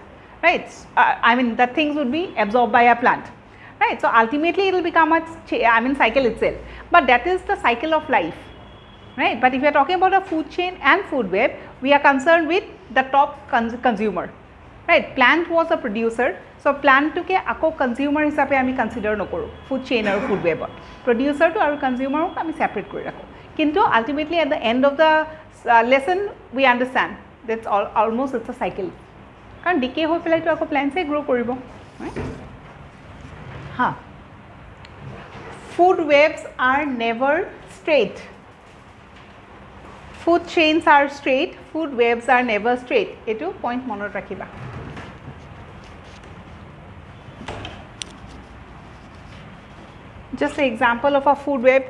right? I mean the things would be absorbed by a plant, right? So ultimately it will become a cycle itself, but that is the cycle of life, right? But if you are talking about a food chain and food web, we are concerned with the top consumer, right? Plant was a producer, so plant to ke ako consumer hisabe ami consider nokoro food chain or food web. Producer to our consumer ko ami separate kori rakho, kintu ultimately at the end of the lesson we understand that's almost it's a cycle, karon decay hoi pelai to ako plants e grow koribo, right? Ha, food webs are never straight. Food chains are straight, food webs are never straight. Etu point monot rakhiba. Just an example of a food web.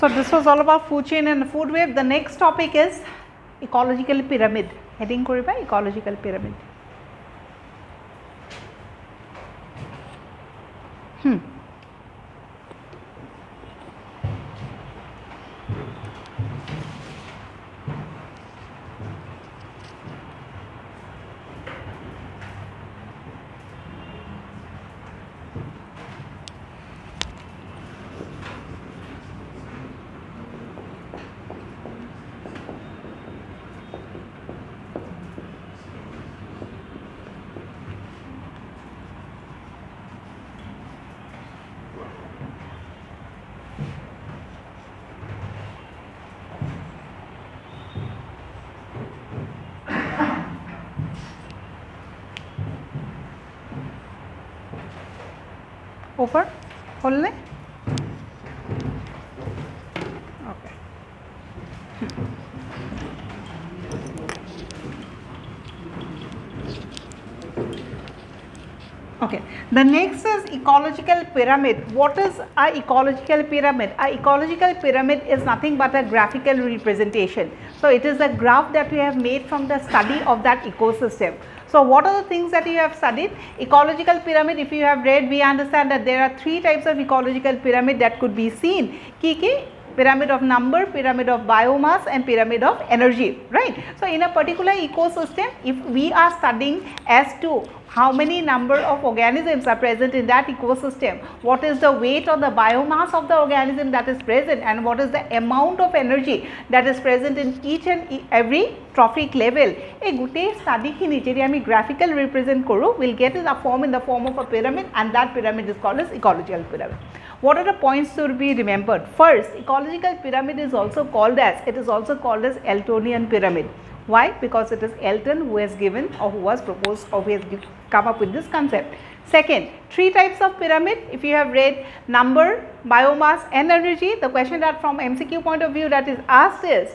So this was all about food chain and food web. The next topic is ecological pyramid. Heading koriba ecological pyramid. Over? Hold it. Okay. Okay. The next is ecological pyramid. What is a ecological pyramid? A ecological pyramid is nothing but a graphical representation. So it is a graph that we have made from the study of that ecosystem. So what are the things that you have studied? Ecological pyramid, if you have read, we understand that there are three types of ecological pyramid that could be seen. Ki? Pyramid of number, pyramid of biomass and pyramid of energy, right. So in a particular ecosystem, if we are studying as to how many number of organisms are present in that ecosystem, what is the weight or the biomass of the organism that is present, and what is the amount of energy that is present in each and every trophic level. A gute study khini jodi ami graphical represent koru, will get in the form of a pyramid, and that pyramid is called as ecological pyramid. What are the points to be remembered? First, ecological pyramid is also called as, Eltonian pyramid. Why? Because it is Elton who has given or who has proposed or who has come up with this concept. Second, three types of pyramid. If you have read number, biomass and energy, the question that from MCQ point of view that is asked is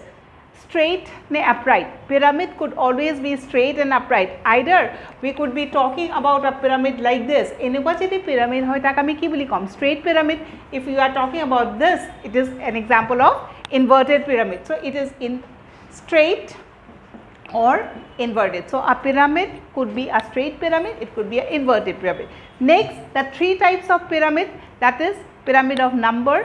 straight ne upright. Pyramid could always be straight and upright. Either we could be talking about a pyramid like this. Inequality pyramid hoy tak ami ki boli kom straight pyramid. If you are talking about this, it is an example of inverted pyramid. So it is in straight or inverted. So a pyramid could be a straight pyramid, it could be an inverted pyramid. Next, the three types of pyramid, that is pyramid of number.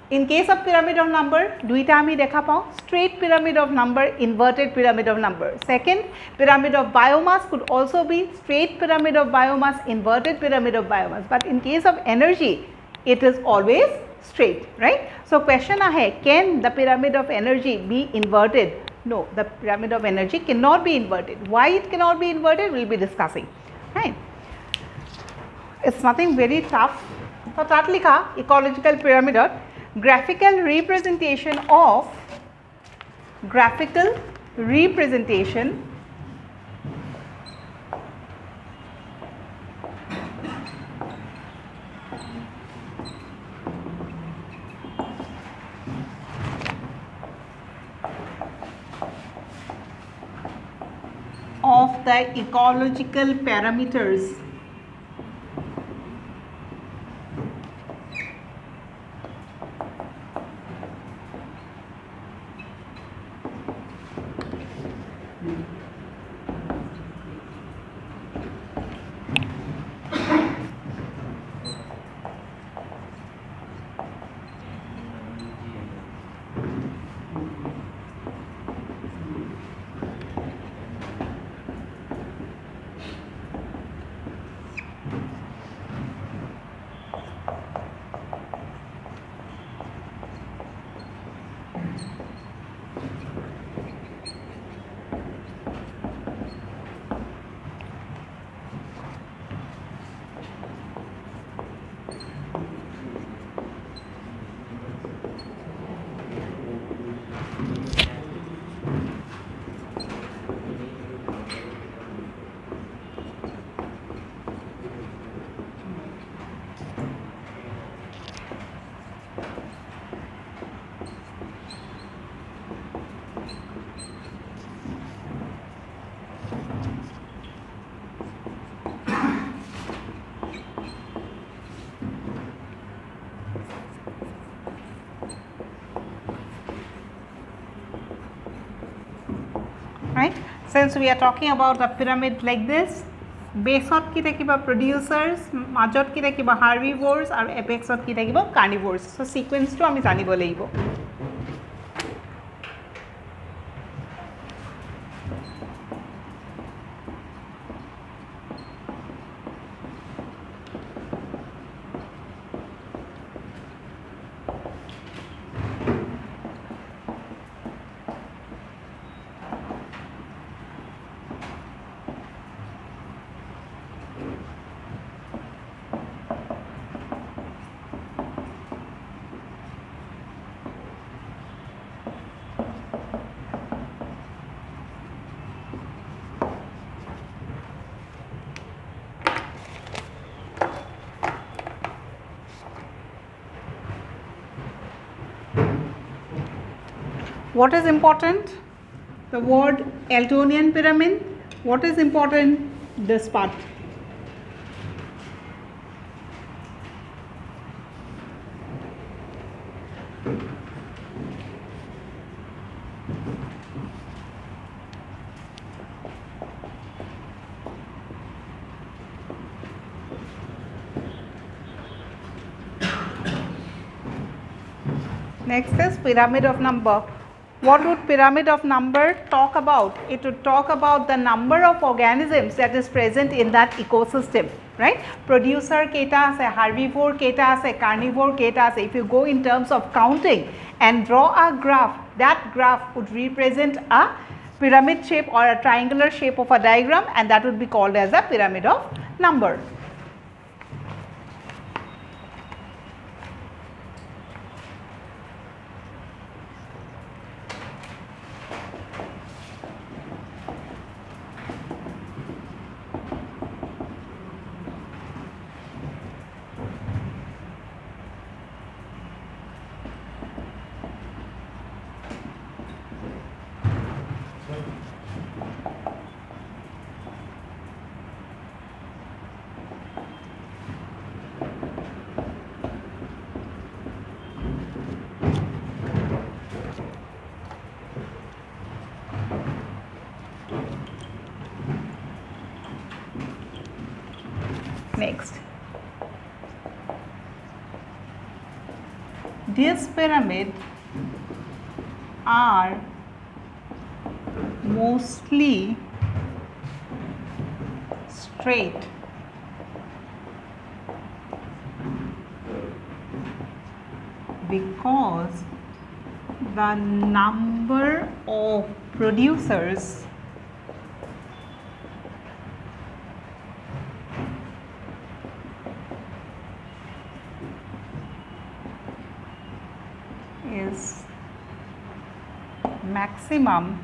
In case of pyramid of number, duita ami dekha pao, straight pyramid of number, inverted pyramid of number. Second, pyramid of biomass could also be straight pyramid of biomass, inverted pyramid of biomass. But in case of energy, it is always straight, right? So question ahe, can the pyramid of energy be inverted? No, the pyramid of energy cannot be inverted. Why it cannot be inverted, we will be discussing, right? It's nothing very tough. So tat likha ecological pyramid or graphical representation of of the ecological parameters Since we are talking about a pyramid like this, basot ki thakiba producers, majot ki thakiba herbivores aru apexot ki thakiba carnivores. So sequence to ami janibo lagibo. What is important? The word Eltonian pyramid. What is important? This part. Next is pyramid of number. What would pyramid of number talk about? It would talk about the number of organisms that is present in that ecosystem, right? Producer keita ase, herbivore keita ase, carnivore keita ase. If you go in terms of counting and draw a graph, that graph would represent a pyramid shape or a triangular shape of a diagram, and that would be called as a pyramid of number. Next, these pyramids are mostly straight because the number of producers is maximum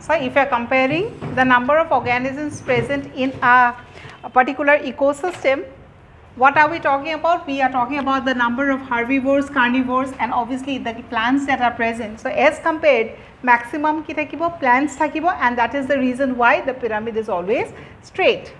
So, if you are comparing the number of organisms present in a particular ecosystem, what are we talking about? We are talking about the number of herbivores, carnivores, and obviously the plants that are present. So, as compared, maximum ki thakibo, plants thakibo, and that is the reason why the pyramid is always straight.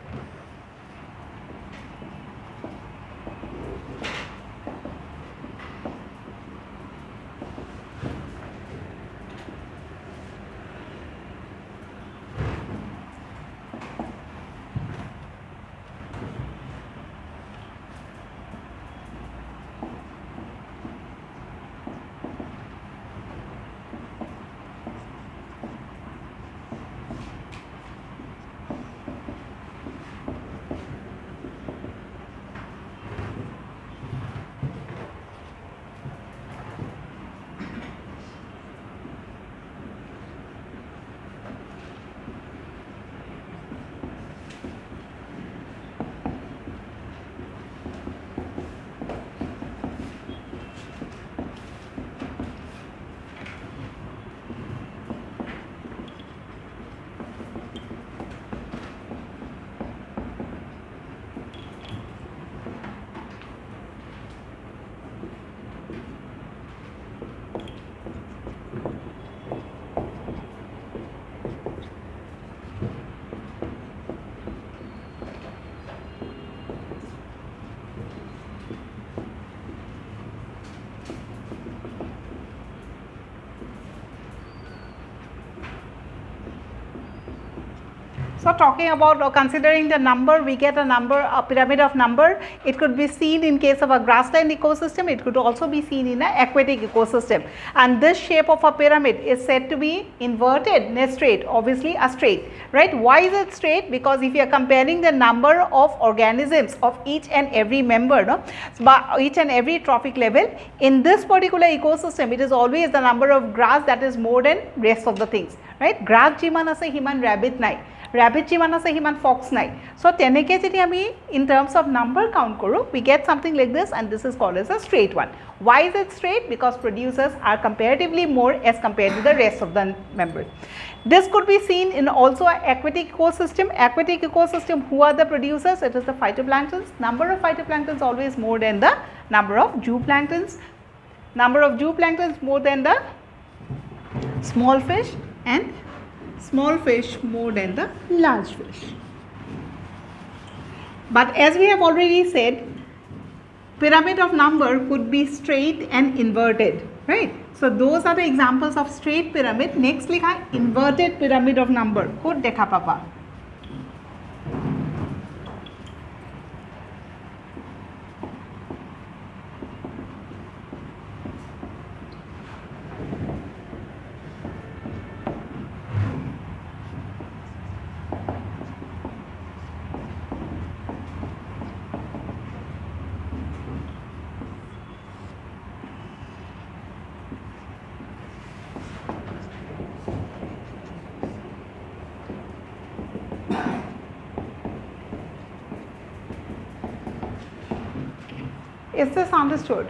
So talking about or considering the number, we get a pyramid of number. It could be seen in case of a grassland ecosystem. It could also be seen in an aquatic ecosystem. And this shape of a pyramid is said to be inverted, not straight, obviously a straight, right? Why is it straight? Because if you are comparing the number of organisms of each and every member, no, by each and every trophic level, in this particular ecosystem, it is always the number of grass that is more than rest of the things, right? Grass jiman ase himan rabbit nai. Rabbit jiman ase himan fox nai. So teneke jodi ami in terms of number count koru, we get something like this, and this is called as a straight one. Why is it straight? Because producers are comparatively more as compared to the rest of the members. This could be seen in also an aquatic ecosystem. Aquatic ecosystem, who are the producers? It is the phytoplanktons. Number of phytoplanktons always more than the number of zooplanktons. Number of zooplanktons more than the small fish, and small fish more than the large fish. But as we have already said, pyramid of number could be straight and inverted, right? So those are the examples of straight pyramid. Next likha inverted pyramid of number. Kod dekha papa. Is this understood?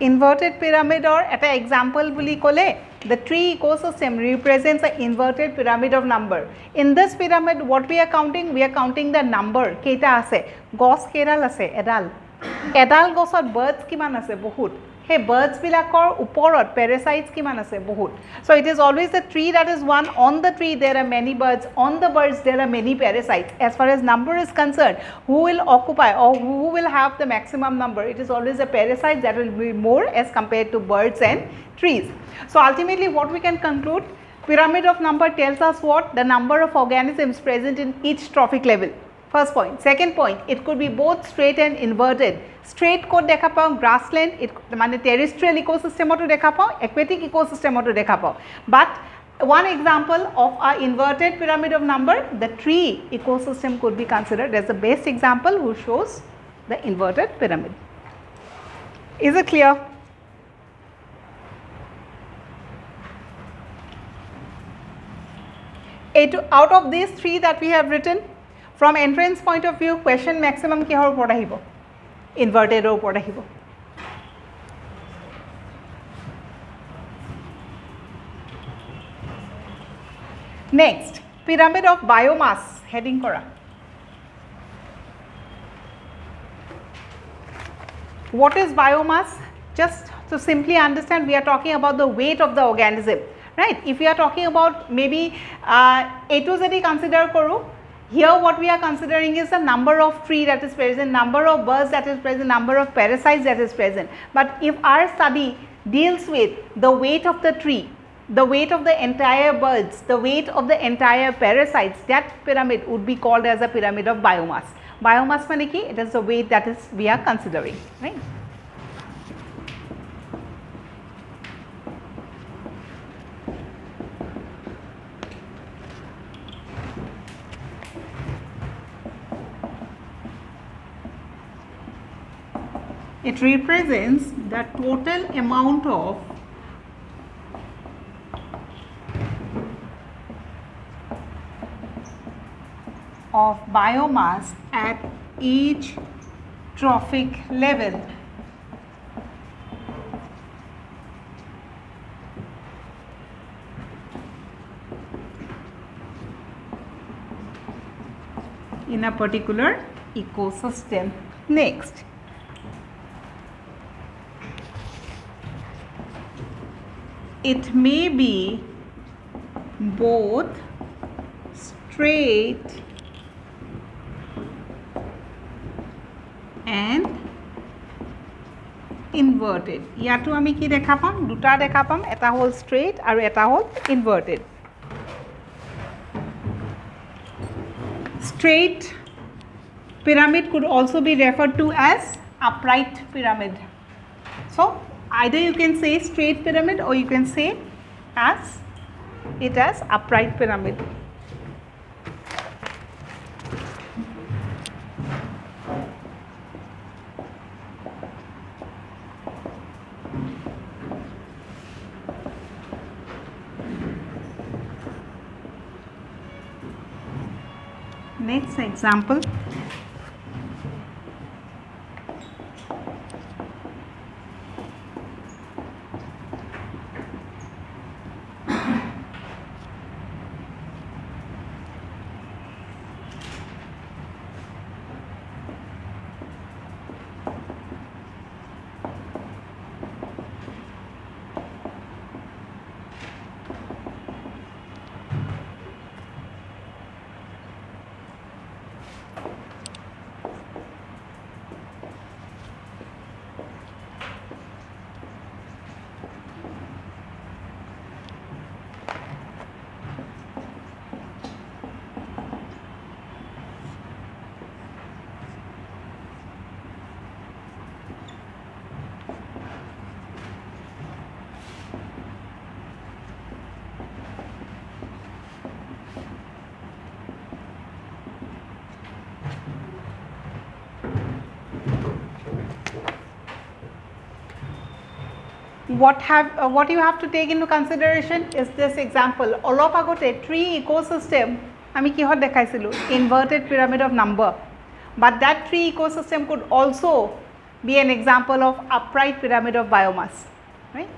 Inverted pyramid, or at an example buli kole, the tree ecosystem represents an inverted pyramid of number. In this pyramid, what we are counting? We are counting the number. Keita ase, gos keral ase, edal. Edal gosot birds kiman ase, bahut. Hey, birds bilakor uporot parasites kiman ase, bahut. So it is always the tree that is one. On the tree there are many birds. On the birds there are many parasites. As far as number is concerned, who will occupy or who will have the maximum number? It is always a parasite that will be more as compared to birds and trees. So ultimately what we can conclude, pyramid of number tells us what? The number of organisms present in each trophic level. First point. Second point, it could be both straight and inverted. Straight code dekha pao grassland, it mane terrestrial ecosystem to dekha pao, aquatic ecosystem to dekha pao. But one example of a inverted pyramid of number, the tree ecosystem could be considered as the best example who shows the inverted pyramid. Is it clear? Out of these three that we have written, from entrance point of view, question maximum kihor upor ahibo? Inverted upor ahibo. Next, pyramid of biomass, heading kora. What is biomass? Just to simply understand, we are talking about the weight of the organism, right? If we are talking about maybe A to Z consider koru, here what we are considering is the number of tree that is present, number of birds that is present, number of parasites that is present. But if our study deals with the weight of the tree, the weight of the entire birds, the weight of the entire parasites, that pyramid would be called as a pyramid of biomass. Biomass mane ki, it is the weight that is we are considering, right? It represents the total amount of biomass at each trophic level. In a particular ecosystem. Next, it may be both straight and inverted. Yato ami ki dekha pam, duta dekha pam, eta hol straight aru eta hol inverted. straight pyramid could also be referred to as upright pyramid. So either you can say straight pyramid or you can say as it as upright pyramid. Next example. What you have to take into consideration is this example. Olop agote tree ecosystem ami kihot dekhaisilu inverted pyramid of number, but that tree ecosystem could also be an example of upright pyramid of biomass, right?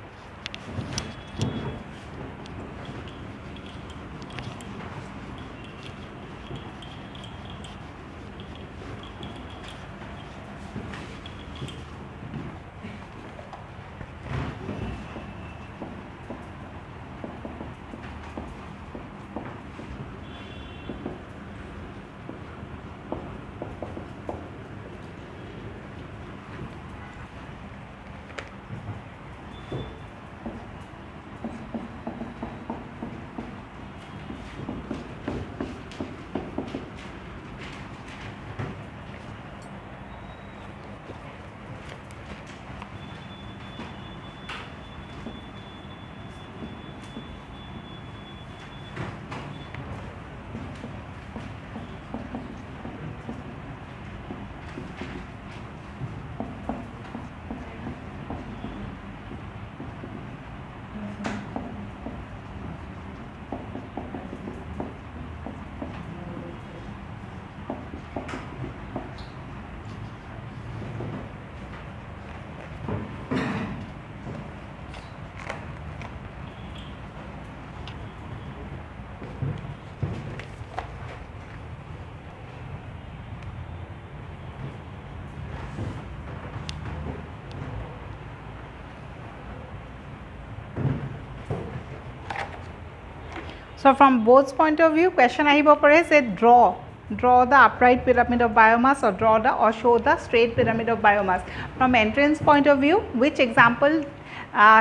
So from Both's point of view, question ahibo pare say draw the upright pyramid of biomass or show the straight pyramid of biomass. From entrance point of view, which example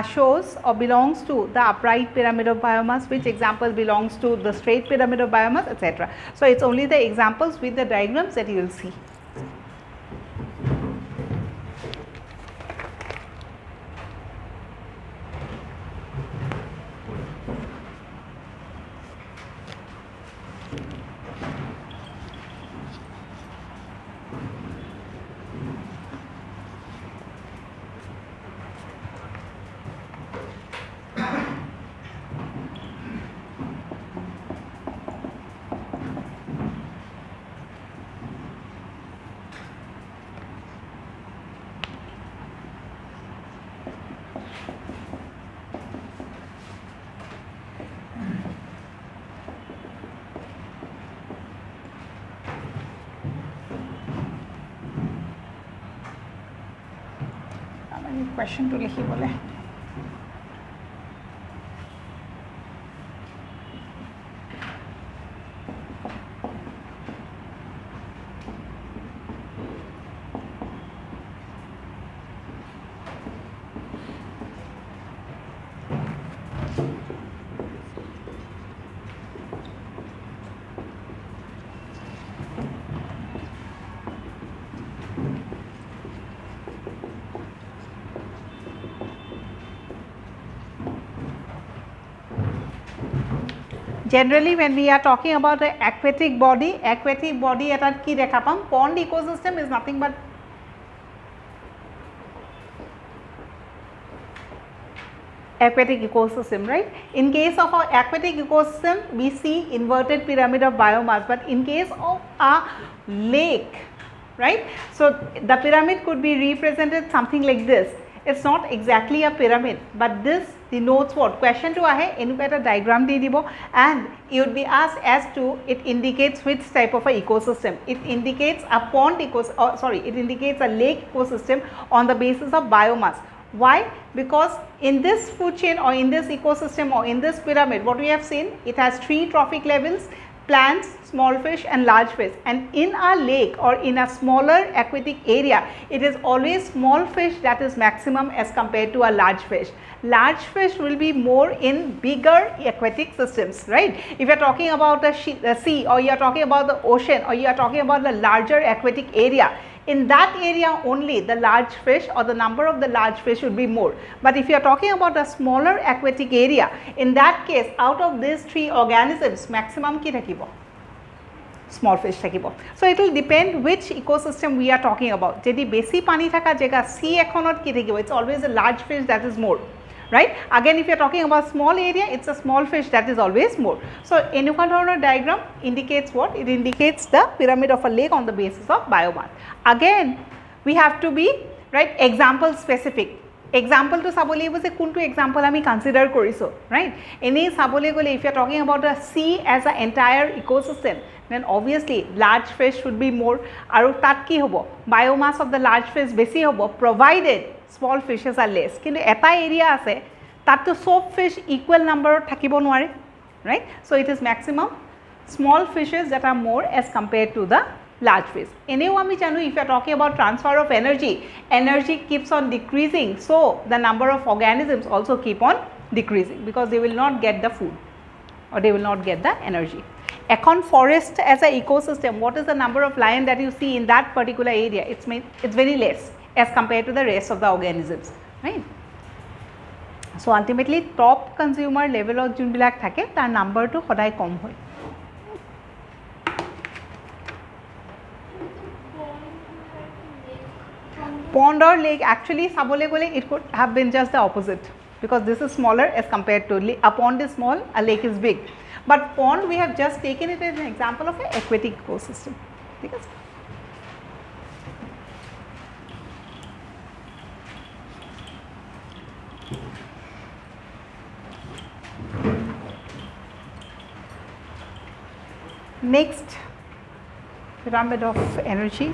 shows or belongs to the upright pyramid of biomass, which example belongs to the straight pyramid of biomass, etc. So it's only the examples with the diagrams that you will see. Question to likhibole. generally when we are talking about the aquatic body etat ki dekha pam pond ecosystem is nothing but aquatic ecosystem, right? In case of our aquatic ecosystem, we see inverted pyramid of biomass, but in case of a lake, right? So the pyramid could be represented something like this. It's not exactly a pyramid, but this denotes what? Question to ahe, enuka eta diagram di dibo, and you would be asked as to it indicates which type of a ecosystem. It indicates a pond ecosystem, it indicates a lake ecosystem on the basis of biomass. Why? Because in this food chain or in this ecosystem or in this pyramid, what we have seen, it has 3 trophic levels: plants, small fish and large fish. And in a lake or in a smaller aquatic area, it is always small fish that is maximum as compared to a large fish. Large fish will be more in bigger aquatic systems, right? If you are talking about the sea, or you are talking about the ocean, or you are talking about the larger aquatic area, in that area only the large fish or the number of the large fish would be more. But if you are talking about a smaller aquatic area, in that case out of these 3 organisms maximum ki thakibo? Small fish thakibo. So it will depend which ecosystem we are talking about. Jedi besi pani thaka jega sea ekhonot ki thakibo, it's always a large fish that is more, right? Again, if you are talking about small area, it's a small fish that is always more. So enuka dhoroner diagram indicates what? It indicates the pyramid of a lake on the basis of biomass. Again, we have to be, right, example specific. Example to sabole was a kuntu example ami consider koriso, right? Any sabole gole, if you are talking about a sea as an entire ecosystem, then obviously large fish should be more. Aru tat ki hobo? Biomass of the large fish besi hobo, provided small fishes are less. Kintu eta area ase tat to soap fish equal number thakibo nware, right? So it is maximum small fishes that are more as compared to the large fish. Anyway, ami janu if you are talking about transfer of energy, energy keeps on decreasing, so the number of organisms also keep on decreasing because they will not get the food or they will not get the energy. Ekhon forest as a ecosystem, what is the number of lion that you see in that particular area? It's very less as compared to the rest of the organisms, right? So ultimately top consumer level of jun bilak thake tar number to hodai kom hoy. Pond or lake, actually sabole gole it could have been just the opposite, because this is smaller as compared to a pond is small, a lake is big. But pond, we have just taken it as an example of an aquatic ecosystem. Next, pyramid of energy.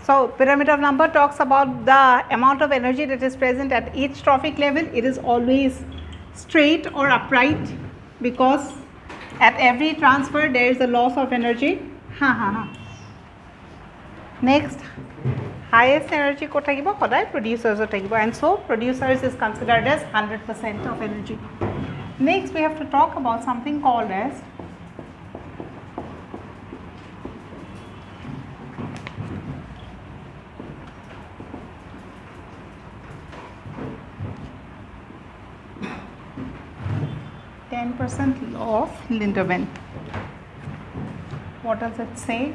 So, pyramid of number talks about the amount of energy that is present at each trophic level. It is always straight or upright because at every transfer there is a loss of energy. Next, highest energy ko thakibo kodai producers o thakibo, and so producers is considered as 100% of energy. Next, we have to talk about something called as %, law of Lindemann. What does it say?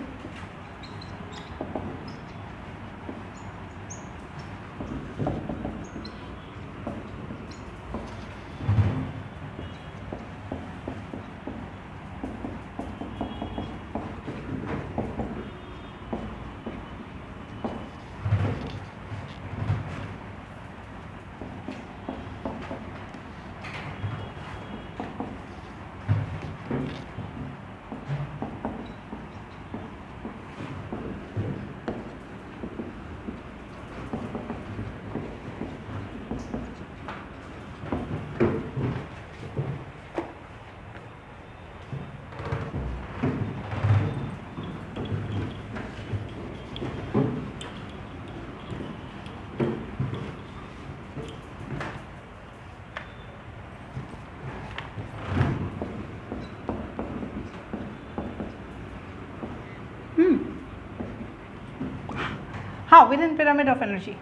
How? Within pyramid of energy.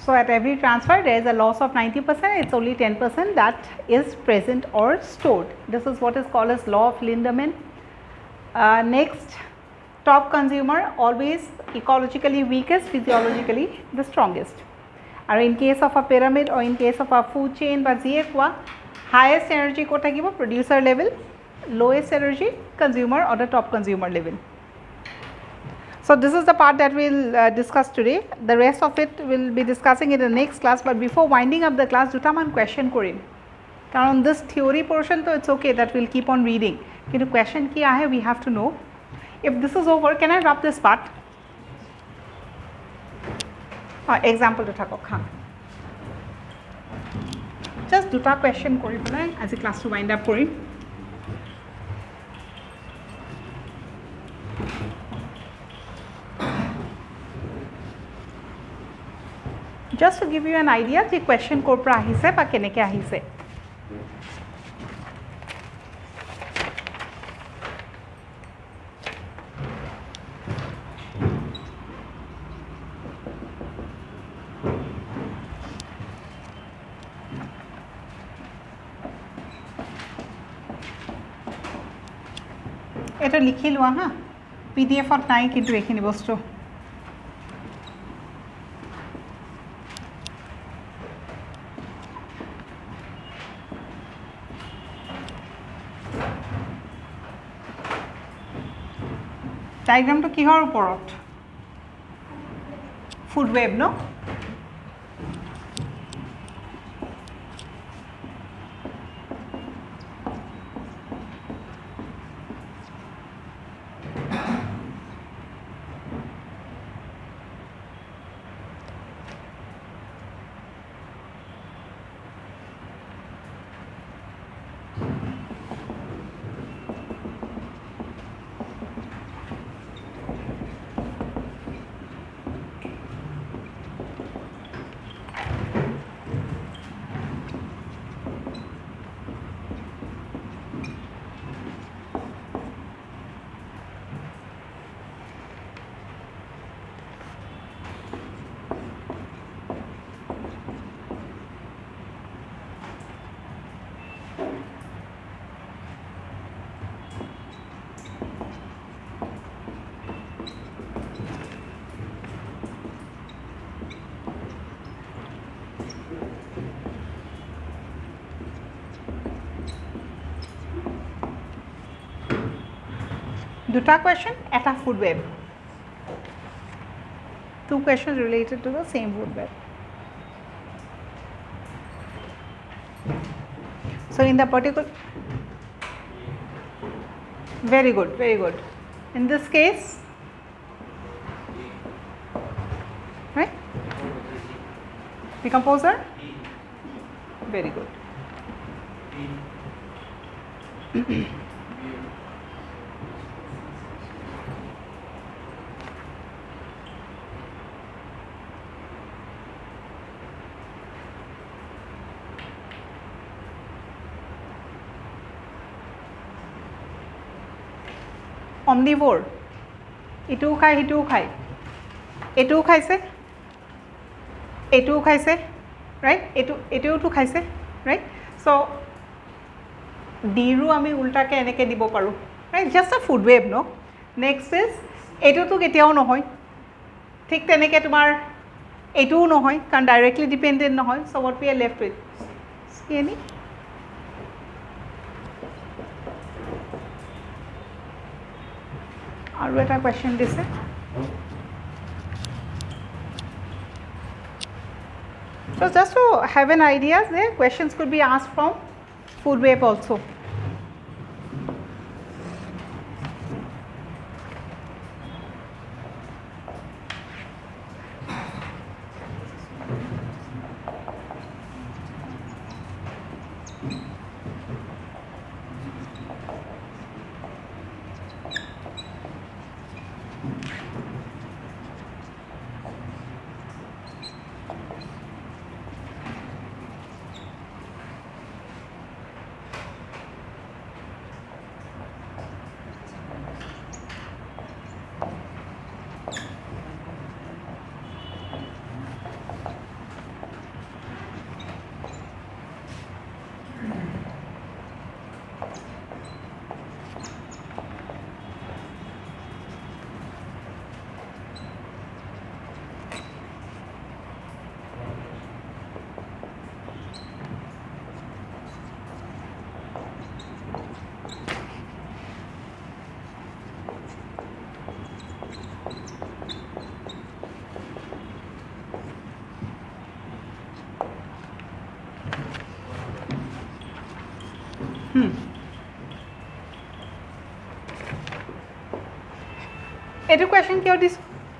So, at every transfer there is a loss of 90%, it is only 10% that is present or stored. This is what is called as law of Lindemann. Next, top consumer always ecologically weakest, physiologically the strongest. Or in case of a pyramid or in case of a food chain, but highest energy ko thakibo producer level, lowest energy consumer or the top consumer level. So, this is the part that we will discuss today. The rest of it we will be discussing in the next class, but before winding up the class, duta man question korim. Karon this theory portion, so it is okay that we will keep on reading. Kintu question ki aahe, we have to know. If this is over, can I wrap this part? Example to thakok ha. Just duta question kori polai as a class to wind up korim. Just to give you an idea, the question কৰ পৰা আহিছে বা কেনেকৈ আহিছে. এটা লিখি লোৱা হা, PDF-ত নাই কিন্তু এইখিনি বস্তু. ডায়াগ্ৰামটো কিহৰ ওপৰত ফুড ৱেব ন দুটা question এটা food web two questions related to the same food web so in the particular very good in this case right decomposer very good omnivore এটোও খায় হেটোও খায় এটোও খাইছে এটোও খাইছে রাইট এটোওটো খাইছে রাইট সো ডিৰো আমি উল্টাকে এনেকে দিব পাৰো রাইট জাস্ট আ ফুড ৱেব ন নেক্সট ইজ এটোতো কেতিয়াও নহয় ঠিক তেনেকে তোমাৰ এটোও নহয় কাৰণ ডাইৰেক্টলি ডিপেন্ডেন্ট নহয় so what we are left with any আৰু এটা কোৱেশ্চন দিছে so just to have an idea the questions could be asked from food web also এইটো question কিয় দিছ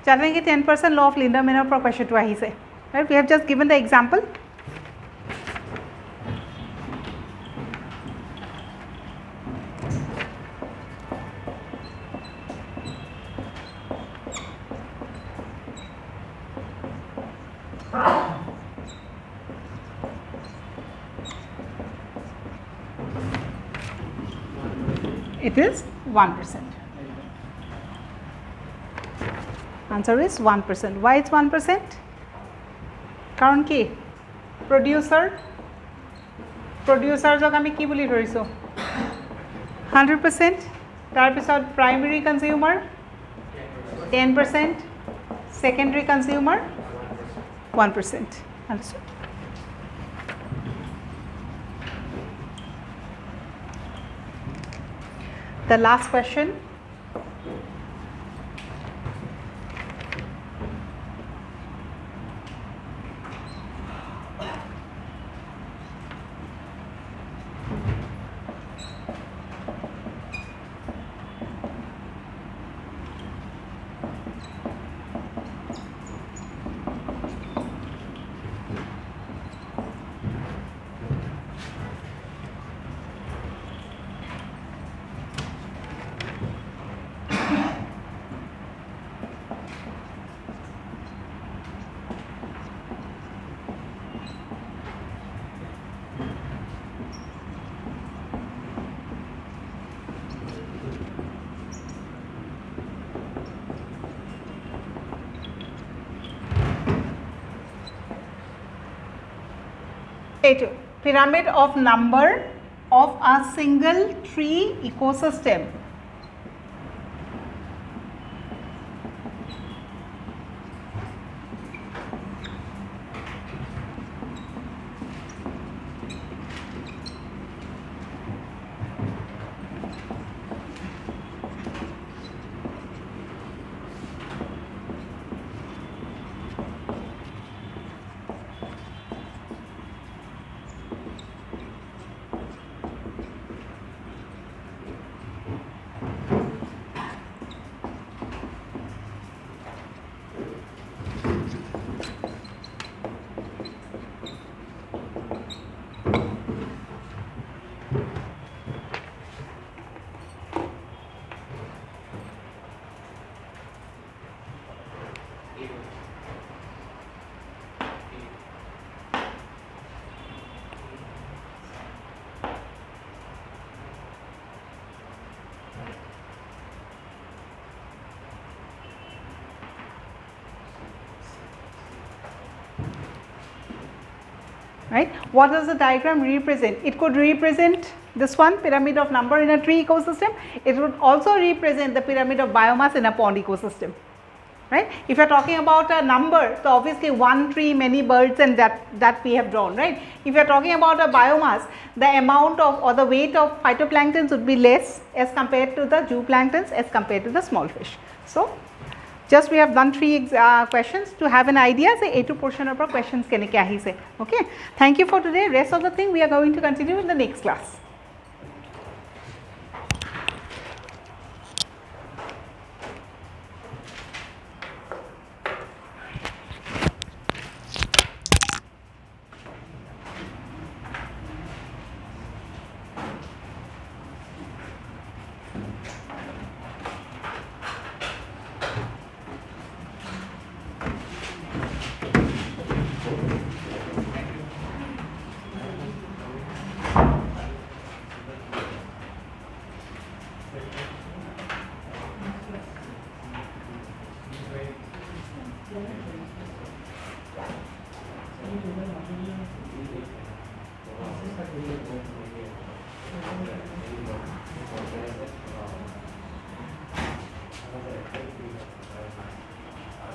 জানেন কি 10% law of Lindemann পৰা questionটো আহিছে right we have just given the example it is 1%. Answer is 1%. Why it's 1%? কারণ কি producer জক আমি কি বুলি ধৰিছো 100% তাৰ পিছত primary consumer 10% secondary consumer 1%. Understood? The last question A2, pyramid of number of a single tree ecosystem. Right? What does the diagram represent? It could represent this one, pyramid of number in a tree ecosystem. It would also represent the pyramid of biomass in a pond ecosystem. Right? If you are talking about a number, so obviously one tree, many birds, and that we have drawn, right? If you are talking about a biomass, the amount of or the weight of phytoplanktons would be less as compared to the zooplanktons as compared to the small fish. So, just we have done 3 questions to have an idea say A2 portion of our questions can kya hi se. Okay. Thank you for today. Rest of the thing we are going to continue in the next class.